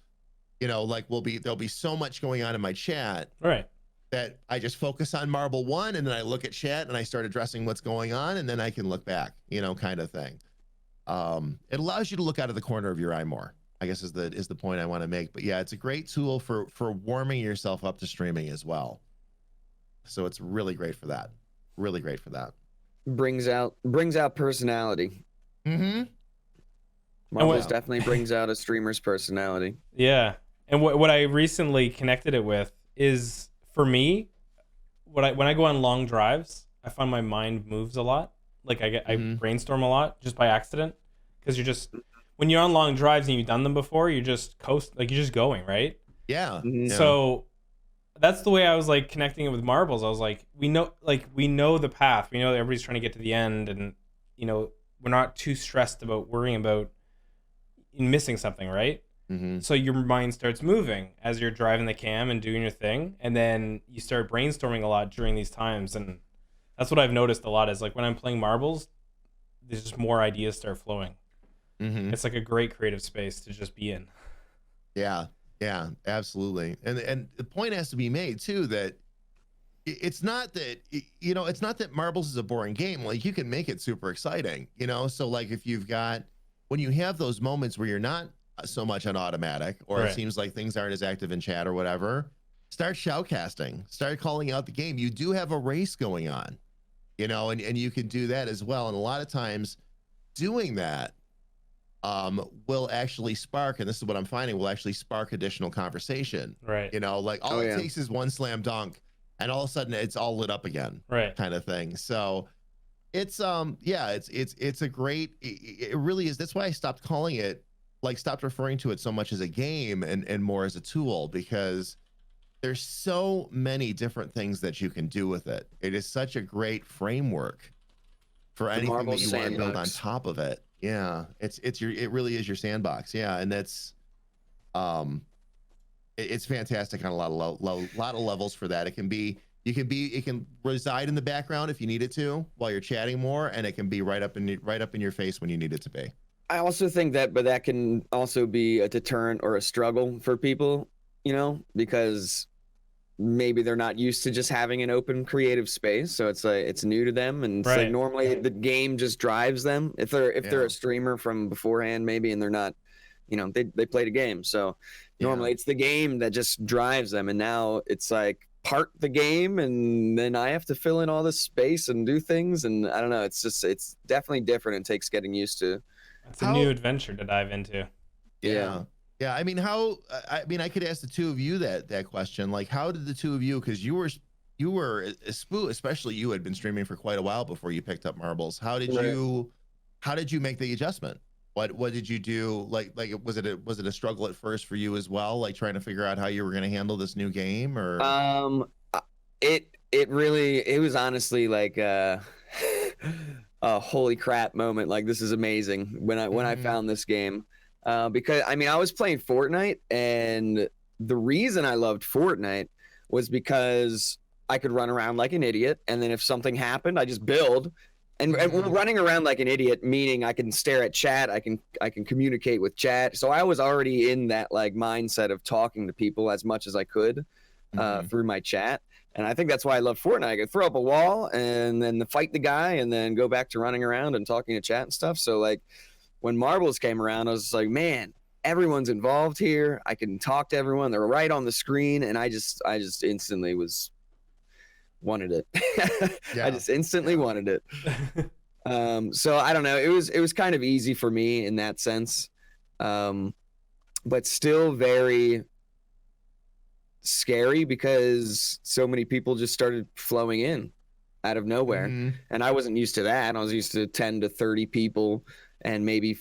[SPEAKER 3] Like there'll be so much going on in my chat.
[SPEAKER 1] Right.
[SPEAKER 3] That I just focus on marble one, and then I look at chat and I start addressing what's going on, and then I can look back, kind of thing. It allows you to look out of the corner of your eye more, I guess is the point I want to make. But yeah, it's a great tool for warming yourself up to streaming as well. So it's really great for that. Really great for that.
[SPEAKER 2] Brings out personality.
[SPEAKER 3] Mm-hmm.
[SPEAKER 2] Marbles definitely brings out a streamer's personality.
[SPEAKER 1] Yeah. And what I recently connected it with is, for me, when I go on long drives, I find my mind moves a lot. Like I brainstorm a lot just by accident, because when you're on long drives and you've done them before, you're just you're just going, right?
[SPEAKER 3] Yeah.
[SPEAKER 2] Mm-hmm.
[SPEAKER 1] So that's the way I was like connecting it with Marbles. I was like, we know the path. We know that everybody's trying to get to the end, and we're not too stressed about worrying about missing something, right?
[SPEAKER 3] Mm-hmm.
[SPEAKER 1] So your mind starts moving as you're driving the cam and doing your thing, and then you start brainstorming a lot during these times. And that's what I've noticed a lot, is like when I'm playing Marbles, there's just more ideas start flowing.
[SPEAKER 3] Mm-hmm.
[SPEAKER 1] It's like a great creative space to just be in.
[SPEAKER 3] Yeah, absolutely. And the point has to be made too that it's not that Marbles is a boring game. Like, you can make it super exciting, so like when you have those moments where you're not so much on automatic, or
[SPEAKER 1] right.
[SPEAKER 3] It seems like things aren't as active in chat or whatever, start shoutcasting, start calling out the game. You do have a race going on, and you can do that as well. And a lot of times doing that will actually spark, and this is what I'm finding, will actually spark additional conversation.
[SPEAKER 1] Right.
[SPEAKER 3] You know, like all
[SPEAKER 2] Oh,
[SPEAKER 3] it
[SPEAKER 2] yeah.
[SPEAKER 3] takes is one slam dunk, and all of a sudden it's all lit up again,
[SPEAKER 1] Right.
[SPEAKER 3] kind of thing. So it's yeah, it's a great. It really is. That's why I stopped calling it, like stopped referring to it so much as a game and more as a tool, because there's so many different things that you can do with it. It is such a great framework for anything
[SPEAKER 2] Marble
[SPEAKER 3] that you want to build on
[SPEAKER 2] sandbox.
[SPEAKER 3] top of it. Yeah, it really is your sandbox. Yeah, and that's it's fantastic on a lot of levels for that. It can reside in the background if you need it to while you're chatting more, and it can be right up in your face when you need it to be.
[SPEAKER 2] I also think that, but that can also be a deterrent or a struggle for people, you know, because maybe they're not used to just having an open creative space, so it's like it's new to them, and it's like
[SPEAKER 1] Right.
[SPEAKER 2] normally the game just drives them. If they're
[SPEAKER 3] Yeah.
[SPEAKER 2] a streamer from beforehand, maybe, and they're not, you know, they played a game, so normally it's the game that just drives them, and now it's like part the game, and then I have to fill in all this space and do things, and I don't know. It's definitely different and takes getting used to.
[SPEAKER 1] It's a new adventure to dive into.
[SPEAKER 3] Yeah. Yeah, I mean, I could ask the two of you that question. Like, how did the two of you, because you were Spooo, especially you had been streaming for quite a while before you picked up marbles. How did you make the adjustment? What did you do? Like was it a struggle at first for you as well, like trying to figure out how you were going to handle this new game? Or
[SPEAKER 2] it was honestly like a holy crap moment. Like, this is amazing when I found this game. Because I mean, I was playing Fortnite, and the reason I loved Fortnite was because I could run around like an idiot, and then if something happened, I just build. And running around like an idiot, meaning I can stare at chat, I can communicate with chat. So I was already in that like mindset of talking to people as much as I could through my chat. And I think that's why I love Fortnite. I could throw up a wall and then fight the guy, and then go back to running around and talking to chat and stuff. So like, when marbles came around, I was like, man, everyone's involved here. I can talk to everyone. They're right on the screen. And I just instantly wanted it. I just instantly wanted it. So I don't know. It was kind of easy for me in that sense. But still very scary because so many people just started flowing in out of nowhere. And I wasn't used to that. I was used to 10 to 30 people and maybe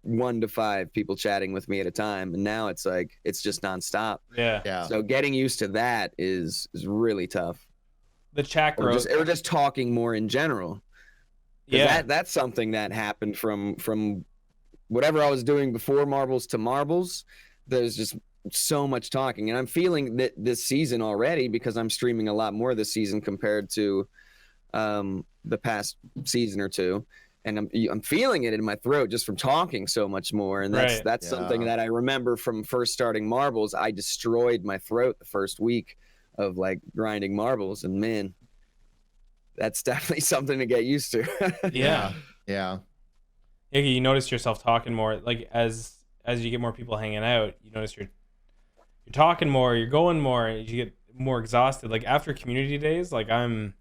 [SPEAKER 2] 1 to 5 people chatting with me at a time. And now it's like, it's just nonstop.
[SPEAKER 1] Yeah.
[SPEAKER 2] So getting used to that is really tough.
[SPEAKER 1] The chat growth.
[SPEAKER 2] Or just talking more in general.
[SPEAKER 1] Yeah.
[SPEAKER 2] That's something that happened from whatever I was doing before marbles to marbles. There's just so much talking. And I'm feeling that this season already, because I'm streaming a lot more this season compared to the past season or two. And I'm feeling it in my throat just from talking so much more. And that's something that I remember from first starting marbles. I destroyed my throat the first week of like grinding marbles, and man, that's definitely something to get used to.
[SPEAKER 1] Yeah. You notice yourself talking more, like as you get more people hanging out, you notice you're talking more, you're going more, you get more exhausted. Like after community days, like I'm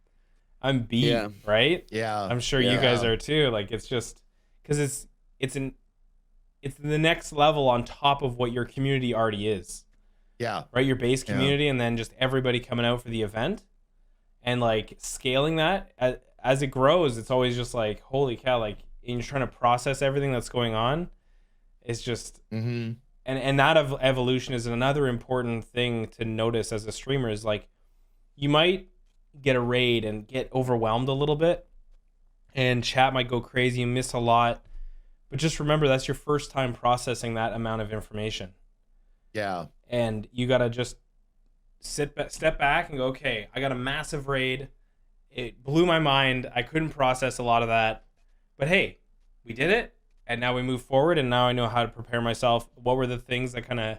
[SPEAKER 1] beat, right?
[SPEAKER 3] Yeah.
[SPEAKER 1] I'm sure you guys are too. Like it's just because it's the next level on top of what your community already is.
[SPEAKER 3] Yeah.
[SPEAKER 1] Right? Your base community, and then just everybody coming out for the event, and like scaling that as it grows. It's always just like, holy cow! Like, and you're trying to process everything that's going on. It's just and that evolution is another important thing to notice as a streamer. Is like you might get a raid and get overwhelmed a little bit, and chat might go crazy and miss a lot, but just remember that's your first time processing that amount of information. And you gotta just step back and go, okay, I got a massive raid, it blew my mind, I couldn't process a lot of that, but hey, we did it, and now we move forward, and now I know how to prepare myself. What were the things that kind of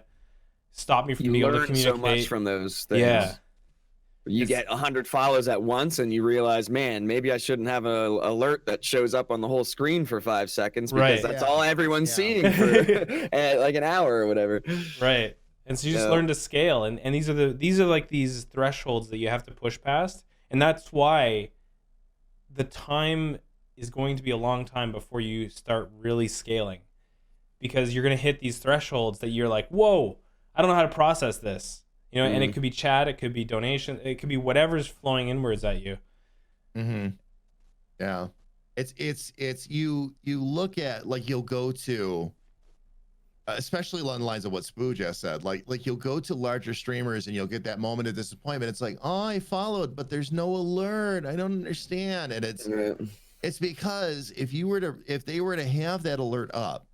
[SPEAKER 1] stopped me from being able to communicate?
[SPEAKER 2] You learn so much from those things. You get 100 follows at once, and you realize, man, maybe I shouldn't have an alert that shows up on the whole screen for 5 seconds, because that's all everyone's seeing for like an hour or whatever.
[SPEAKER 1] Right. And so you just learn to scale, and these are like these thresholds that you have to push past, and that's why the time is going to be a long time before you start really scaling, because you're going to hit these thresholds that you're like, whoa, I don't know how to process this. You know, and it could be chat, it could be donation, it could be whatever's flowing inwards at you.
[SPEAKER 3] Yeah. It's you look at, like, you'll go to, especially along the lines of what Spooo just said, like you'll go to larger streamers and you'll get that moment of disappointment. It's like, oh, I followed, but there's no alert. I don't understand. And it's because if they were to have that alert up,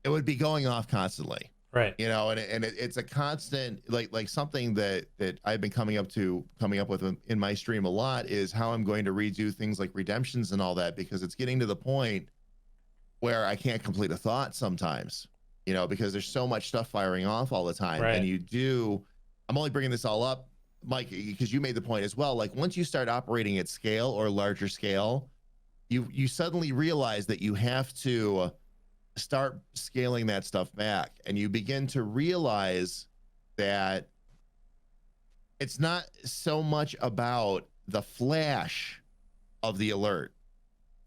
[SPEAKER 3] it would be going off constantly.
[SPEAKER 1] Right.
[SPEAKER 3] You know, and it's a constant, like something that I've been coming up with in my stream a lot is how I'm going to redo things like redemptions and all that, because it's getting to the point where I can't complete a thought sometimes, you know, because there's so much stuff firing off all the time.
[SPEAKER 1] Right.
[SPEAKER 3] And I'm only bringing this all up, Mike, because you made the point as well. Like, once you start operating at scale or larger scale, you suddenly realize that you have to start scaling that stuff back, and you begin to realize that it's not so much about the flash of the alert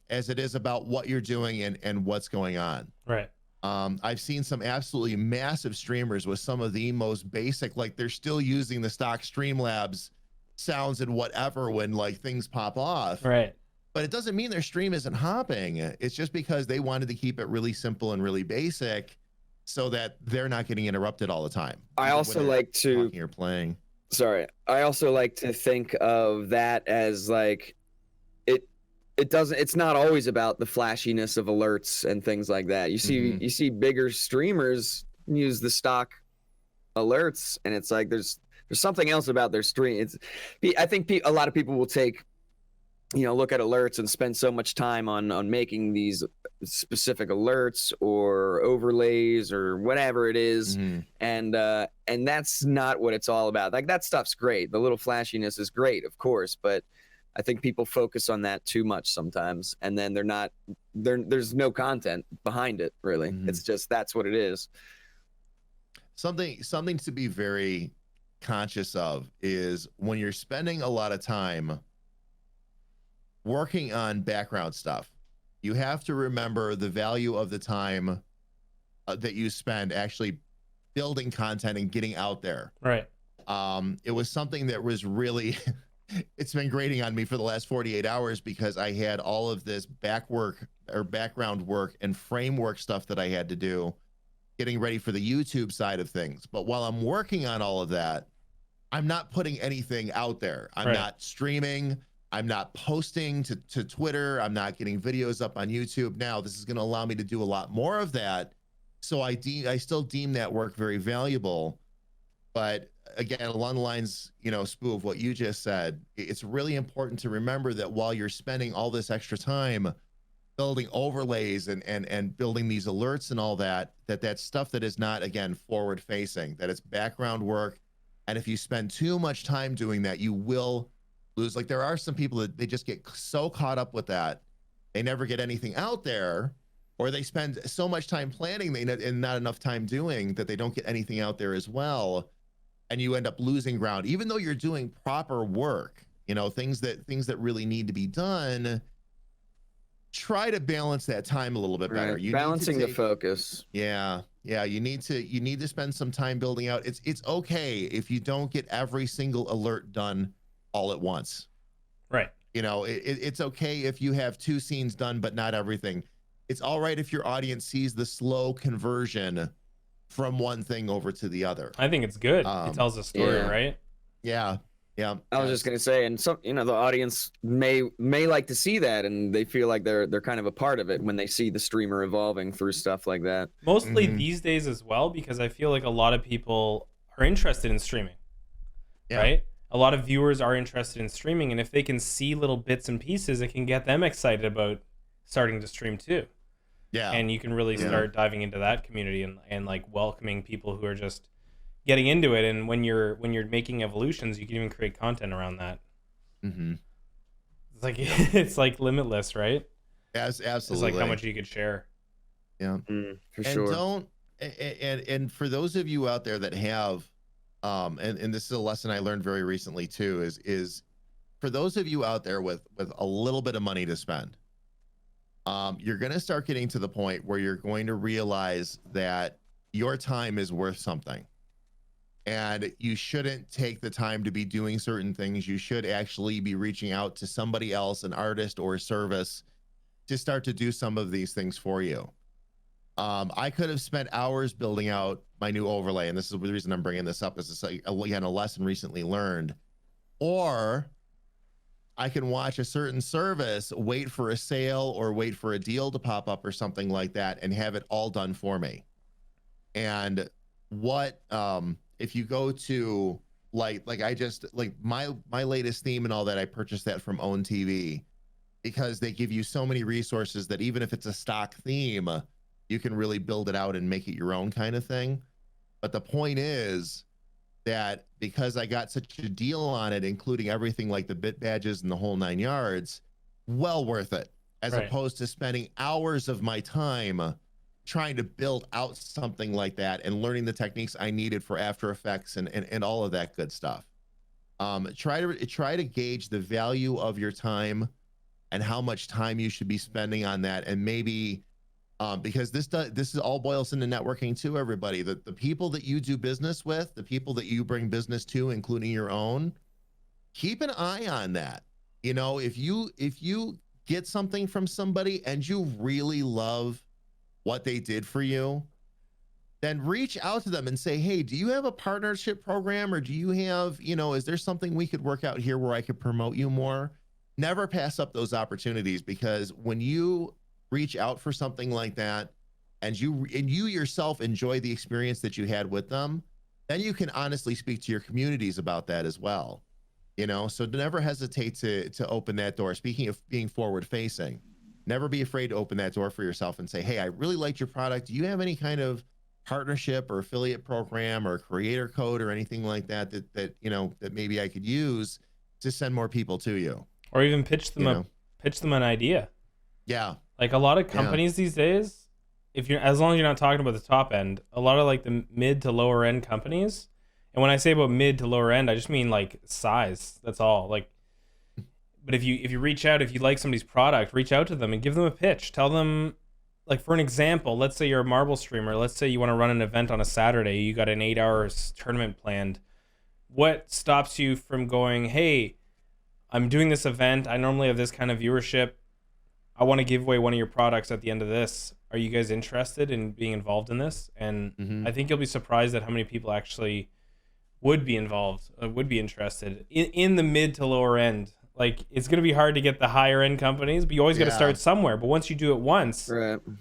[SPEAKER 3] as it is about what you're doing and what's going on.
[SPEAKER 1] Right.
[SPEAKER 3] I've seen some absolutely massive streamers with some of the most basic, like, they're still using the stock Streamlabs sounds and whatever when, like, things pop off.
[SPEAKER 1] Right.
[SPEAKER 3] But it doesn't mean their stream isn't hopping. It's just because they wanted to keep it really simple and really basic so that they're not getting interrupted all the time.
[SPEAKER 2] I also like to
[SPEAKER 3] talking or playing.
[SPEAKER 2] Sorry. I also like to think of that as, like, it's not always about the flashiness of alerts and things like that. You see bigger streamers use the stock alerts, and it's like there's something else about their stream. I think a lot of people will take, you know, look at alerts and spend so much time on making these specific alerts or overlays or whatever it is. And that's not what it's all about. Like, that stuff's great. The little flashiness is great, of course, but I think people focus on that too much sometimes, and then there's no content behind it, really. It's just, that's what it is.
[SPEAKER 3] Something to be very conscious of is when you're spending a lot of time working on background stuff, you have to remember the value of the time that you spend actually building content and getting out there.
[SPEAKER 1] Right.
[SPEAKER 3] It was something that was really it's been grating on me for the last 48 hours because I had all of this background work and framework stuff that I had to do getting ready for the YouTube side of things. But while I'm working on all of that, I'm not putting anything out there. I'm not streaming. I'm not posting to Twitter. I'm not getting videos up on YouTube. Now, this is going to allow me to do a lot more of that. So I still deem that work very valuable. But again, along the lines, you know, Spooo, of what you just said, it's really important to remember that while you're spending all this extra time building overlays and building these alerts and all that, that's stuff that is not, again, forward facing, that it's background work. And if you spend too much time doing that, you will lose. Like, there are some people that they just get so caught up with that, they never get anything out there, or they spend so much time planning and not enough time doing that they don't get anything out there as well. And you end up losing ground, even though you're doing proper work, you know, things that really need to be done. Try to balance that time a little bit better. You
[SPEAKER 2] balancing the focus.
[SPEAKER 3] Yeah. You need to spend some time building out. It's okay if you don't get every single alert done all at once.
[SPEAKER 1] Right.
[SPEAKER 3] You know, it's okay if you have 2 scenes done, but not everything. It's all right if your audience sees the slow conversion from one thing over to the other.
[SPEAKER 1] I think it's good. It tells a story, right?
[SPEAKER 3] Yeah.
[SPEAKER 2] I was just gonna say, and some, you know, the audience may like to see that, and they feel like they're kind of a part of it when they see the streamer evolving through stuff like that.
[SPEAKER 1] Mostly these days as well, because I feel like a lot of people are interested in streaming, right? A lot of viewers are interested in streaming, and if they can see little bits and pieces, it can get them excited about starting to stream too. Yeah. And you can really start diving into that community and like welcoming people who are just getting into it. And when you're making evolutions, you can even create content around that. It's like limitless, right?
[SPEAKER 3] Yes, absolutely.
[SPEAKER 1] It's like how much you could share.
[SPEAKER 3] Yeah,
[SPEAKER 2] for sure.
[SPEAKER 3] And for those of you out there that have, and this is a lesson I learned very recently too, is for those of you out there with a little bit of money to spend, you're going to start getting to the point where you're going to realize that your time is worth something. And you shouldn't take the time to be doing certain things. You should actually be reaching out to somebody else, an artist or a service, to start to do some of these things for you. I could have spent hours building out my new overlay, and this is the reason I'm bringing this up. Is it's like, again, a lesson recently learned. Or I can watch a certain service, wait for a sale or wait for a deal to pop up or something like that, and have it all done for me. And what if you go to like I just like my latest theme and all that, I purchased that from Own TV because they give you so many resources that even if it's a stock theme, you can really build it out and make it your own kind of thing. But the point is that because I got such a deal on it, including everything like the bit badges and the whole 9 yards, well worth it, as opposed to spending hours of my time trying to build out something like that and learning the techniques I needed for After Effects and all of that good stuff. Try to gauge the value of your time and how much time you should be spending on that. And maybe because this is all boils into networking too, everybody. The people that you do business with, the people that you bring business to, including your own, keep an eye on that. You know, if you get something from somebody and you really love what they did for you, then reach out to them and say, hey, do you have a partnership program, or do you have, you know, is there something we could work out here where I could promote you more? Never pass up those opportunities, because when you reach out for something like that and you yourself enjoy the experience that you had with them, then you can honestly speak to your communities about that as well. You know, so never hesitate to open that door. Speaking of being forward facing, never be afraid to open that door for yourself and say, hey, I really liked your product. Do you have any kind of partnership or affiliate program or creator code or anything like that you know, that maybe I could use to send more people to you?
[SPEAKER 1] Or even pitch them an idea.
[SPEAKER 3] Yeah.
[SPEAKER 1] Like a lot of companies these days, as long as you're not talking about the top end, a lot of like the mid to lower end companies. And when I say about mid to lower end, I just mean like size. That's all. Like, but if you reach out, if you like somebody's product, reach out to them and give them a pitch. Tell them, like, for an example, let's say you're a marble streamer. Let's say you want to run an event on a Saturday. You got an 8-hour tournament planned. What stops you from going, hey, I'm doing this event. I normally have this kind of viewership. I want to give away one of your products at the end of this. Are you guys interested in being involved in this? And I think you'll be surprised at how many people actually would be involved, would be interested in the mid to lower end. Like, it's going to be hard to get the higher end companies, but you always got to start somewhere. But once you do it once,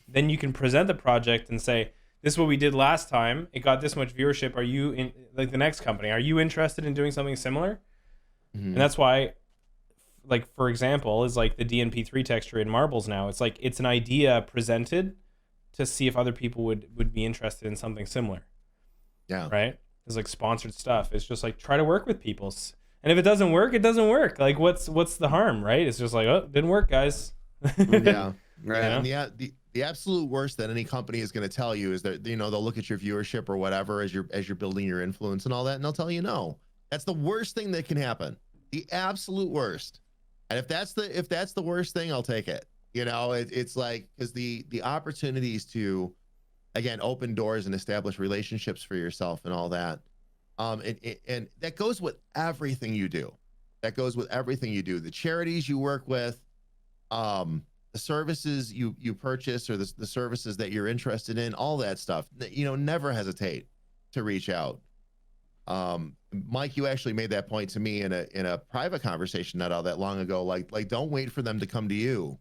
[SPEAKER 1] then you can present the project and say, this is what we did last time. It got this much viewership. Are you in, like, the next company? Are you interested in doing something similar? And that's why, like, for example, is like the DNP3 texture in marbles now. It's like, it's an idea presented to see if other people would be interested in something similar. Yeah. Right? It's like sponsored stuff. It's just like, try to work with people. And if it doesn't work, it doesn't work. Like, what's the harm, right? It's just like, oh, didn't work, guys.
[SPEAKER 3] Yeah. Right. And the absolute worst that any company is going to tell you is that, you know, they'll look at your viewership or whatever as you're building your influence and all that, and they'll tell you no. That's the worst thing that can happen. The absolute worst. And if that's the worst thing, I'll take it. You know, it's like, because the opportunities to, again, open doors and establish relationships for yourself and all that. And that goes with everything you do. That goes with everything you do. The charities you work with, the services you purchase, or the services that you're interested in, all that stuff. You know, never hesitate to reach out. Mike, you actually made that point to me in a private conversation not all that long ago. Like don't wait for them to come to you.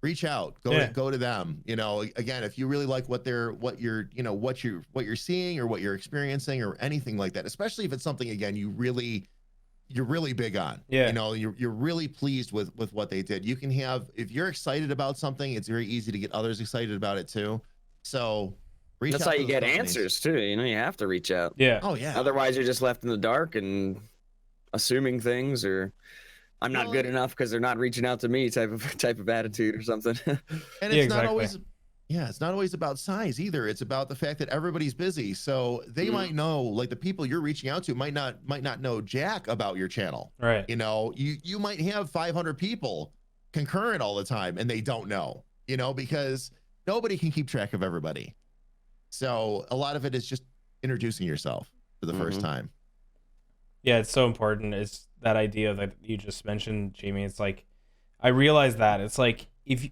[SPEAKER 3] Reach out, go to them. You know, again, if you really like what you're seeing or what you're experiencing or anything like that, especially if it's something, again, you're really big on. Yeah. You know, you're really pleased with what they did. You can have, if you're excited about something, it's very easy to get others excited about it too. So reach out.
[SPEAKER 2] That's how you get answers too. You know, you have to reach out.
[SPEAKER 1] Yeah.
[SPEAKER 3] Oh yeah.
[SPEAKER 2] Otherwise, you're just left in the dark and assuming things, or I'm not good enough because they're not reaching out to me type of attitude or something.
[SPEAKER 3] And it's not always, Yeah, it's not always about size either. It's about the fact that everybody's busy. So they might know, like the people you're reaching out to might not know jack about your channel.
[SPEAKER 1] Right.
[SPEAKER 3] You know, you might have 500 people concurrent all the time and they don't know, you know, because nobody can keep track of everybody. So a lot of it is just introducing yourself for the first time.
[SPEAKER 1] Yeah, it's so important. It's that idea that you just mentioned, Jamie. It's like, I realize that it's like, if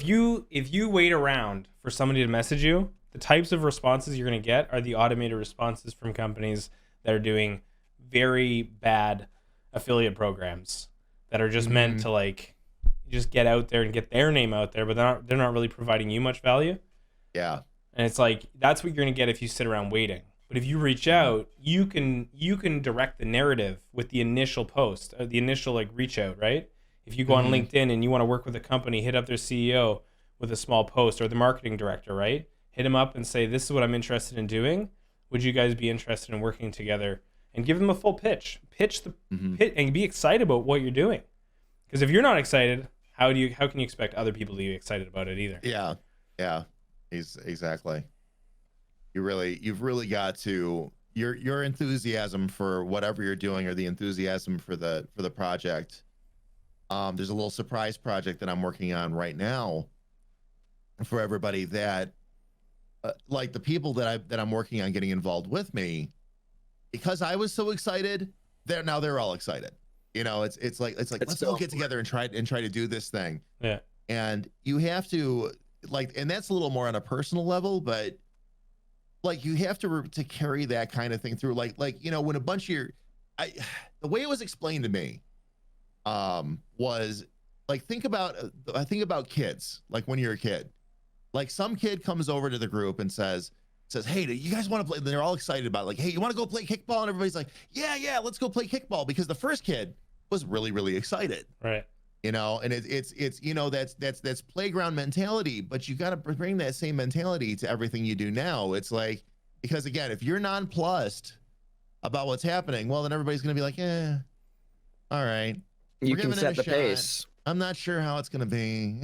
[SPEAKER 1] you wait around for somebody to message you, the types of responses you're going to get are the automated responses from companies that are doing very bad affiliate programs that are just meant to like just get out there and get their name out there, but they're not really providing you much value.
[SPEAKER 3] Yeah.
[SPEAKER 1] And it's like, that's what you're going to get if you sit around waiting. But if you reach out, you can direct the narrative with the initial post, the initial like reach out, right? If you go on LinkedIn and you want to work with a company, hit up their CEO with a small post, or the marketing director, right? Hit him up and say, this is what I'm interested in doing. Would you guys be interested in working together? And give them a full pitch. Pitch the pit and be excited about what you're doing. Because if you're not excited, how can you expect other people to be excited about it either?
[SPEAKER 3] Yeah. Yeah. Exactly. You've really got to your enthusiasm for whatever you're doing, or the enthusiasm for the project. There's a little surprise project that I'm working on right now for everybody that like the people that I'm working on getting involved with me, because I was so excited, they're all excited. You know, it's like let's all get together and try to do this thing.
[SPEAKER 1] Yeah.
[SPEAKER 3] And you have to and that's a little more on a personal level, but like you have to carry that kind of thing through. Like you know, when a bunch of the way it was explained to me was like, think about kids, like when you're a kid, like some kid comes over to the group and says, hey, do you guys want to play? And they're all excited about it, like, hey, you want to go play kickball? And everybody's like, yeah, let's go play kickball, because the first kid was really excited,
[SPEAKER 1] right?
[SPEAKER 3] You know, and it's you know, that's playground mentality, but you got to bring that same mentality to everything you do now. It's like, because again, if you're nonplussed about what's happening, well, then everybody's gonna be like, all right,
[SPEAKER 2] you can set the pace.
[SPEAKER 3] I'm not sure how it's gonna be,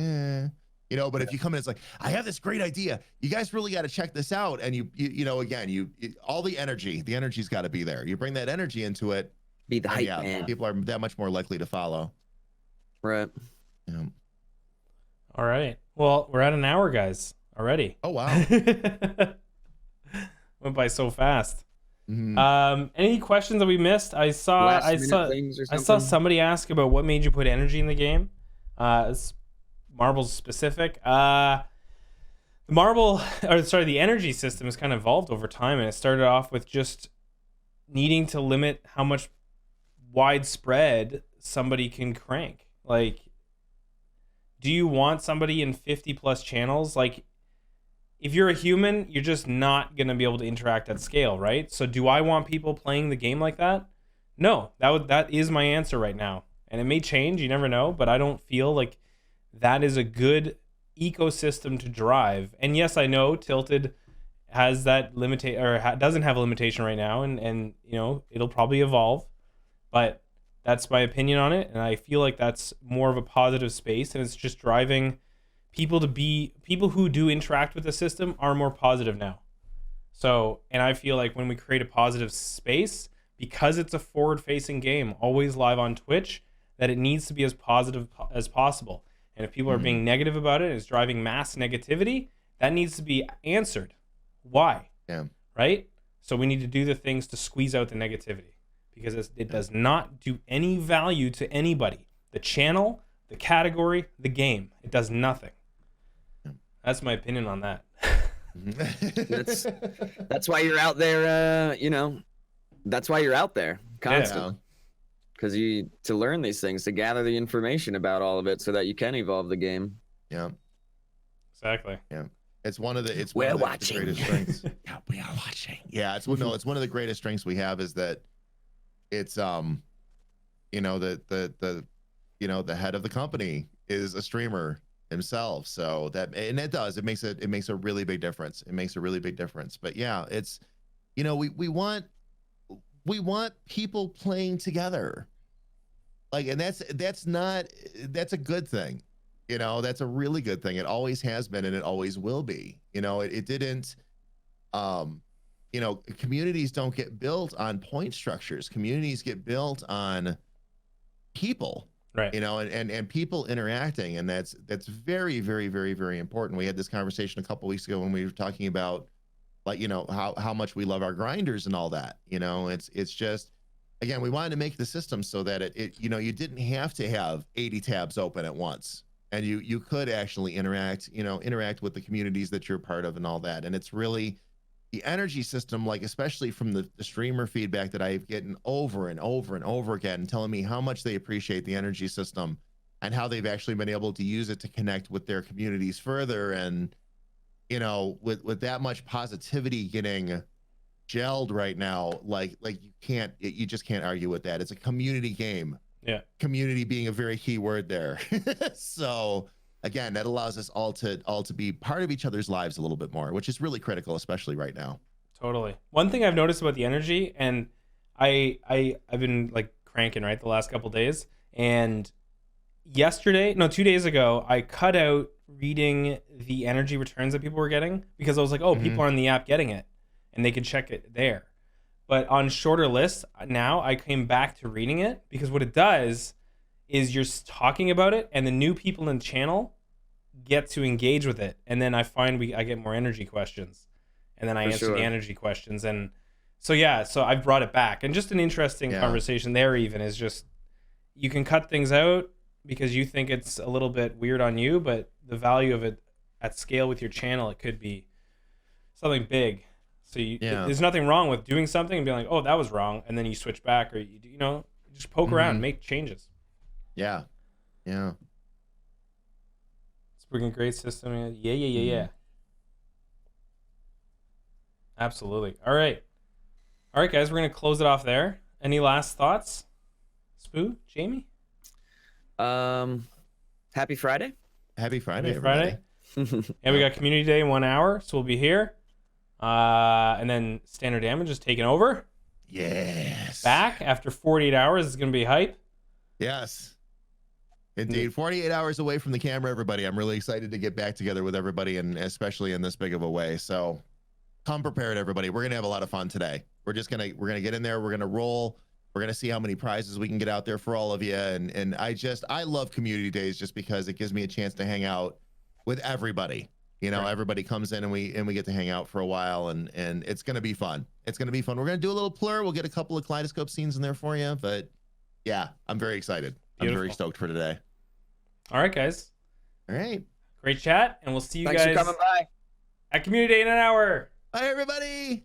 [SPEAKER 3] you know. But if you come in, it's like, I have this great idea, you guys really got to check this out. And you know, again, all the energy's got to be there. You bring that energy into it,
[SPEAKER 2] be the hype man.
[SPEAKER 3] People are that much more likely to follow.
[SPEAKER 2] Right.
[SPEAKER 3] Yeah.
[SPEAKER 1] All right. Well, we're at an hour, guys, already.
[SPEAKER 3] Oh wow.
[SPEAKER 1] Went by so fast. Any questions that we missed? I saw somebody ask about what made you put energy in the game. It's Marbles specific. The energy system has kind of evolved over time, and it started off with just needing to limit how much widespread somebody can crank. Like, do you want somebody in 50 plus channels? Like, if you're a human, you're just not going to be able to interact at scale, right? So do I want people playing the game like that? No, that is my answer right now. And it may change, you never know, but I don't feel like that is a good ecosystem to drive. And yes, I know Tilted has that doesn't have a limitation right now, and you know, it'll probably evolve, but that's my opinion on it, and I feel like that's more of a positive space, and it's just driving people who do interact with the system are more positive now. So, and I feel like when we create a positive space, because it's a forward-facing game, always live on Twitch, that it needs to be as positive as possible. And if people are being negative about it, it's driving mass negativity, that needs to be answered. Why?
[SPEAKER 3] Yeah.
[SPEAKER 1] Right? So we need to do the things to squeeze out the negativity, because it does not do any value to anybody. The channel, the category, the game. It does nothing. That's my opinion on that.
[SPEAKER 2] That's why you're out there, you know, that's why you're out there constantly. Because to learn these things, to gather the information about all of it so that you can evolve the game.
[SPEAKER 3] Yeah.
[SPEAKER 1] Exactly.
[SPEAKER 3] Yeah. It's one of the
[SPEAKER 2] watching.
[SPEAKER 3] Greatest strengths. Yeah, we are watching. Yeah, it's one of the greatest strengths we have, is that it's you know, the you know, the head of the company is a streamer himself. So it makes a really big difference. It makes a really big difference. But yeah, it's, you know, we want people playing together. Like, and that's a good thing. You know, that's a really good thing. It always has been, and it always will be. You know, it didn't. You know, communities don't get built on point structures. Communities get built on people,
[SPEAKER 1] Right.
[SPEAKER 3] you know, and people interacting, and that's very, very, very, very important. We had this conversation a couple weeks ago when we were talking about, like, you know, how much we love our grinders and all that. You know, it's just, again, we wanted to make the system so that it you know, you didn't have to have 80 tabs open at once, and you could actually interact with the communities that you're part of and all that. And it's really the energy system, like, especially from the streamer feedback that I've gotten over and over and over again, telling me how much they appreciate the energy system and how they've actually been able to use it to connect with their communities further. And, you know, with that much positivity getting gelled right now, like you just can't argue with that. It's a community game.
[SPEAKER 1] Yeah.
[SPEAKER 3] Community being a very key word there. So again, that allows us all to be part of each other's lives a little bit more, which is really critical, especially right now.
[SPEAKER 1] Totally. One thing I've noticed about the energy, and I've been like cranking, right, the last couple days, and 2 days ago, I cut out reading the energy returns that people were getting because I was like, oh, people are on the app getting it and they can check it there. But on shorter lists now, I came back to reading it because what it does is you're talking about it and the new people in the channel get to engage with it. And then I find I get more energy questions, and then I answer the energy questions. And so, yeah, so I've brought it back. And just an interesting conversation there even is just, you can cut things out because you think it's a little bit weird on you, but the value of it at scale with your channel, it could be something big. So there's nothing wrong with doing something and being like, oh, that was wrong. And then you switch back, or you know, just poke around, make changes.
[SPEAKER 3] Yeah.
[SPEAKER 1] It's a freaking great system. Yeah. Absolutely. All right, guys, we're going to close it off there. Any last thoughts? Spooo, Jamie?
[SPEAKER 2] Happy Friday.
[SPEAKER 3] Happy Friday,
[SPEAKER 1] everybody. And we got Community Day in 1 hour, so we'll be here. And then Standard Damage is taking over.
[SPEAKER 3] Yes.
[SPEAKER 1] Back after 48 hours. It's going to be hype.
[SPEAKER 3] Yes. Indeed. 48 hours away from the camera, everybody. I'm really excited to get back together with everybody, and especially in this big of a way. So come prepared, everybody. We're going to have a lot of fun today. We're going to get in there. We're going to roll. We're going to see how many prizes we can get out there for all of you. And I love community days just because it gives me a chance to hang out with everybody. You know, everybody comes in and we get to hang out for a while, and it's going to be fun. It's going to be fun. We're going to do a little plur. We'll get a couple of kaleidoscope scenes in there for you, but yeah, I'm very excited.
[SPEAKER 1] Beautiful.
[SPEAKER 3] I'm very stoked for today.
[SPEAKER 1] All right, guys.
[SPEAKER 3] All right.
[SPEAKER 1] Great chat, and we'll see you
[SPEAKER 2] Thanks
[SPEAKER 1] guys
[SPEAKER 2] for coming by
[SPEAKER 1] at Community Day in 1 hour.
[SPEAKER 3] Bye, everybody.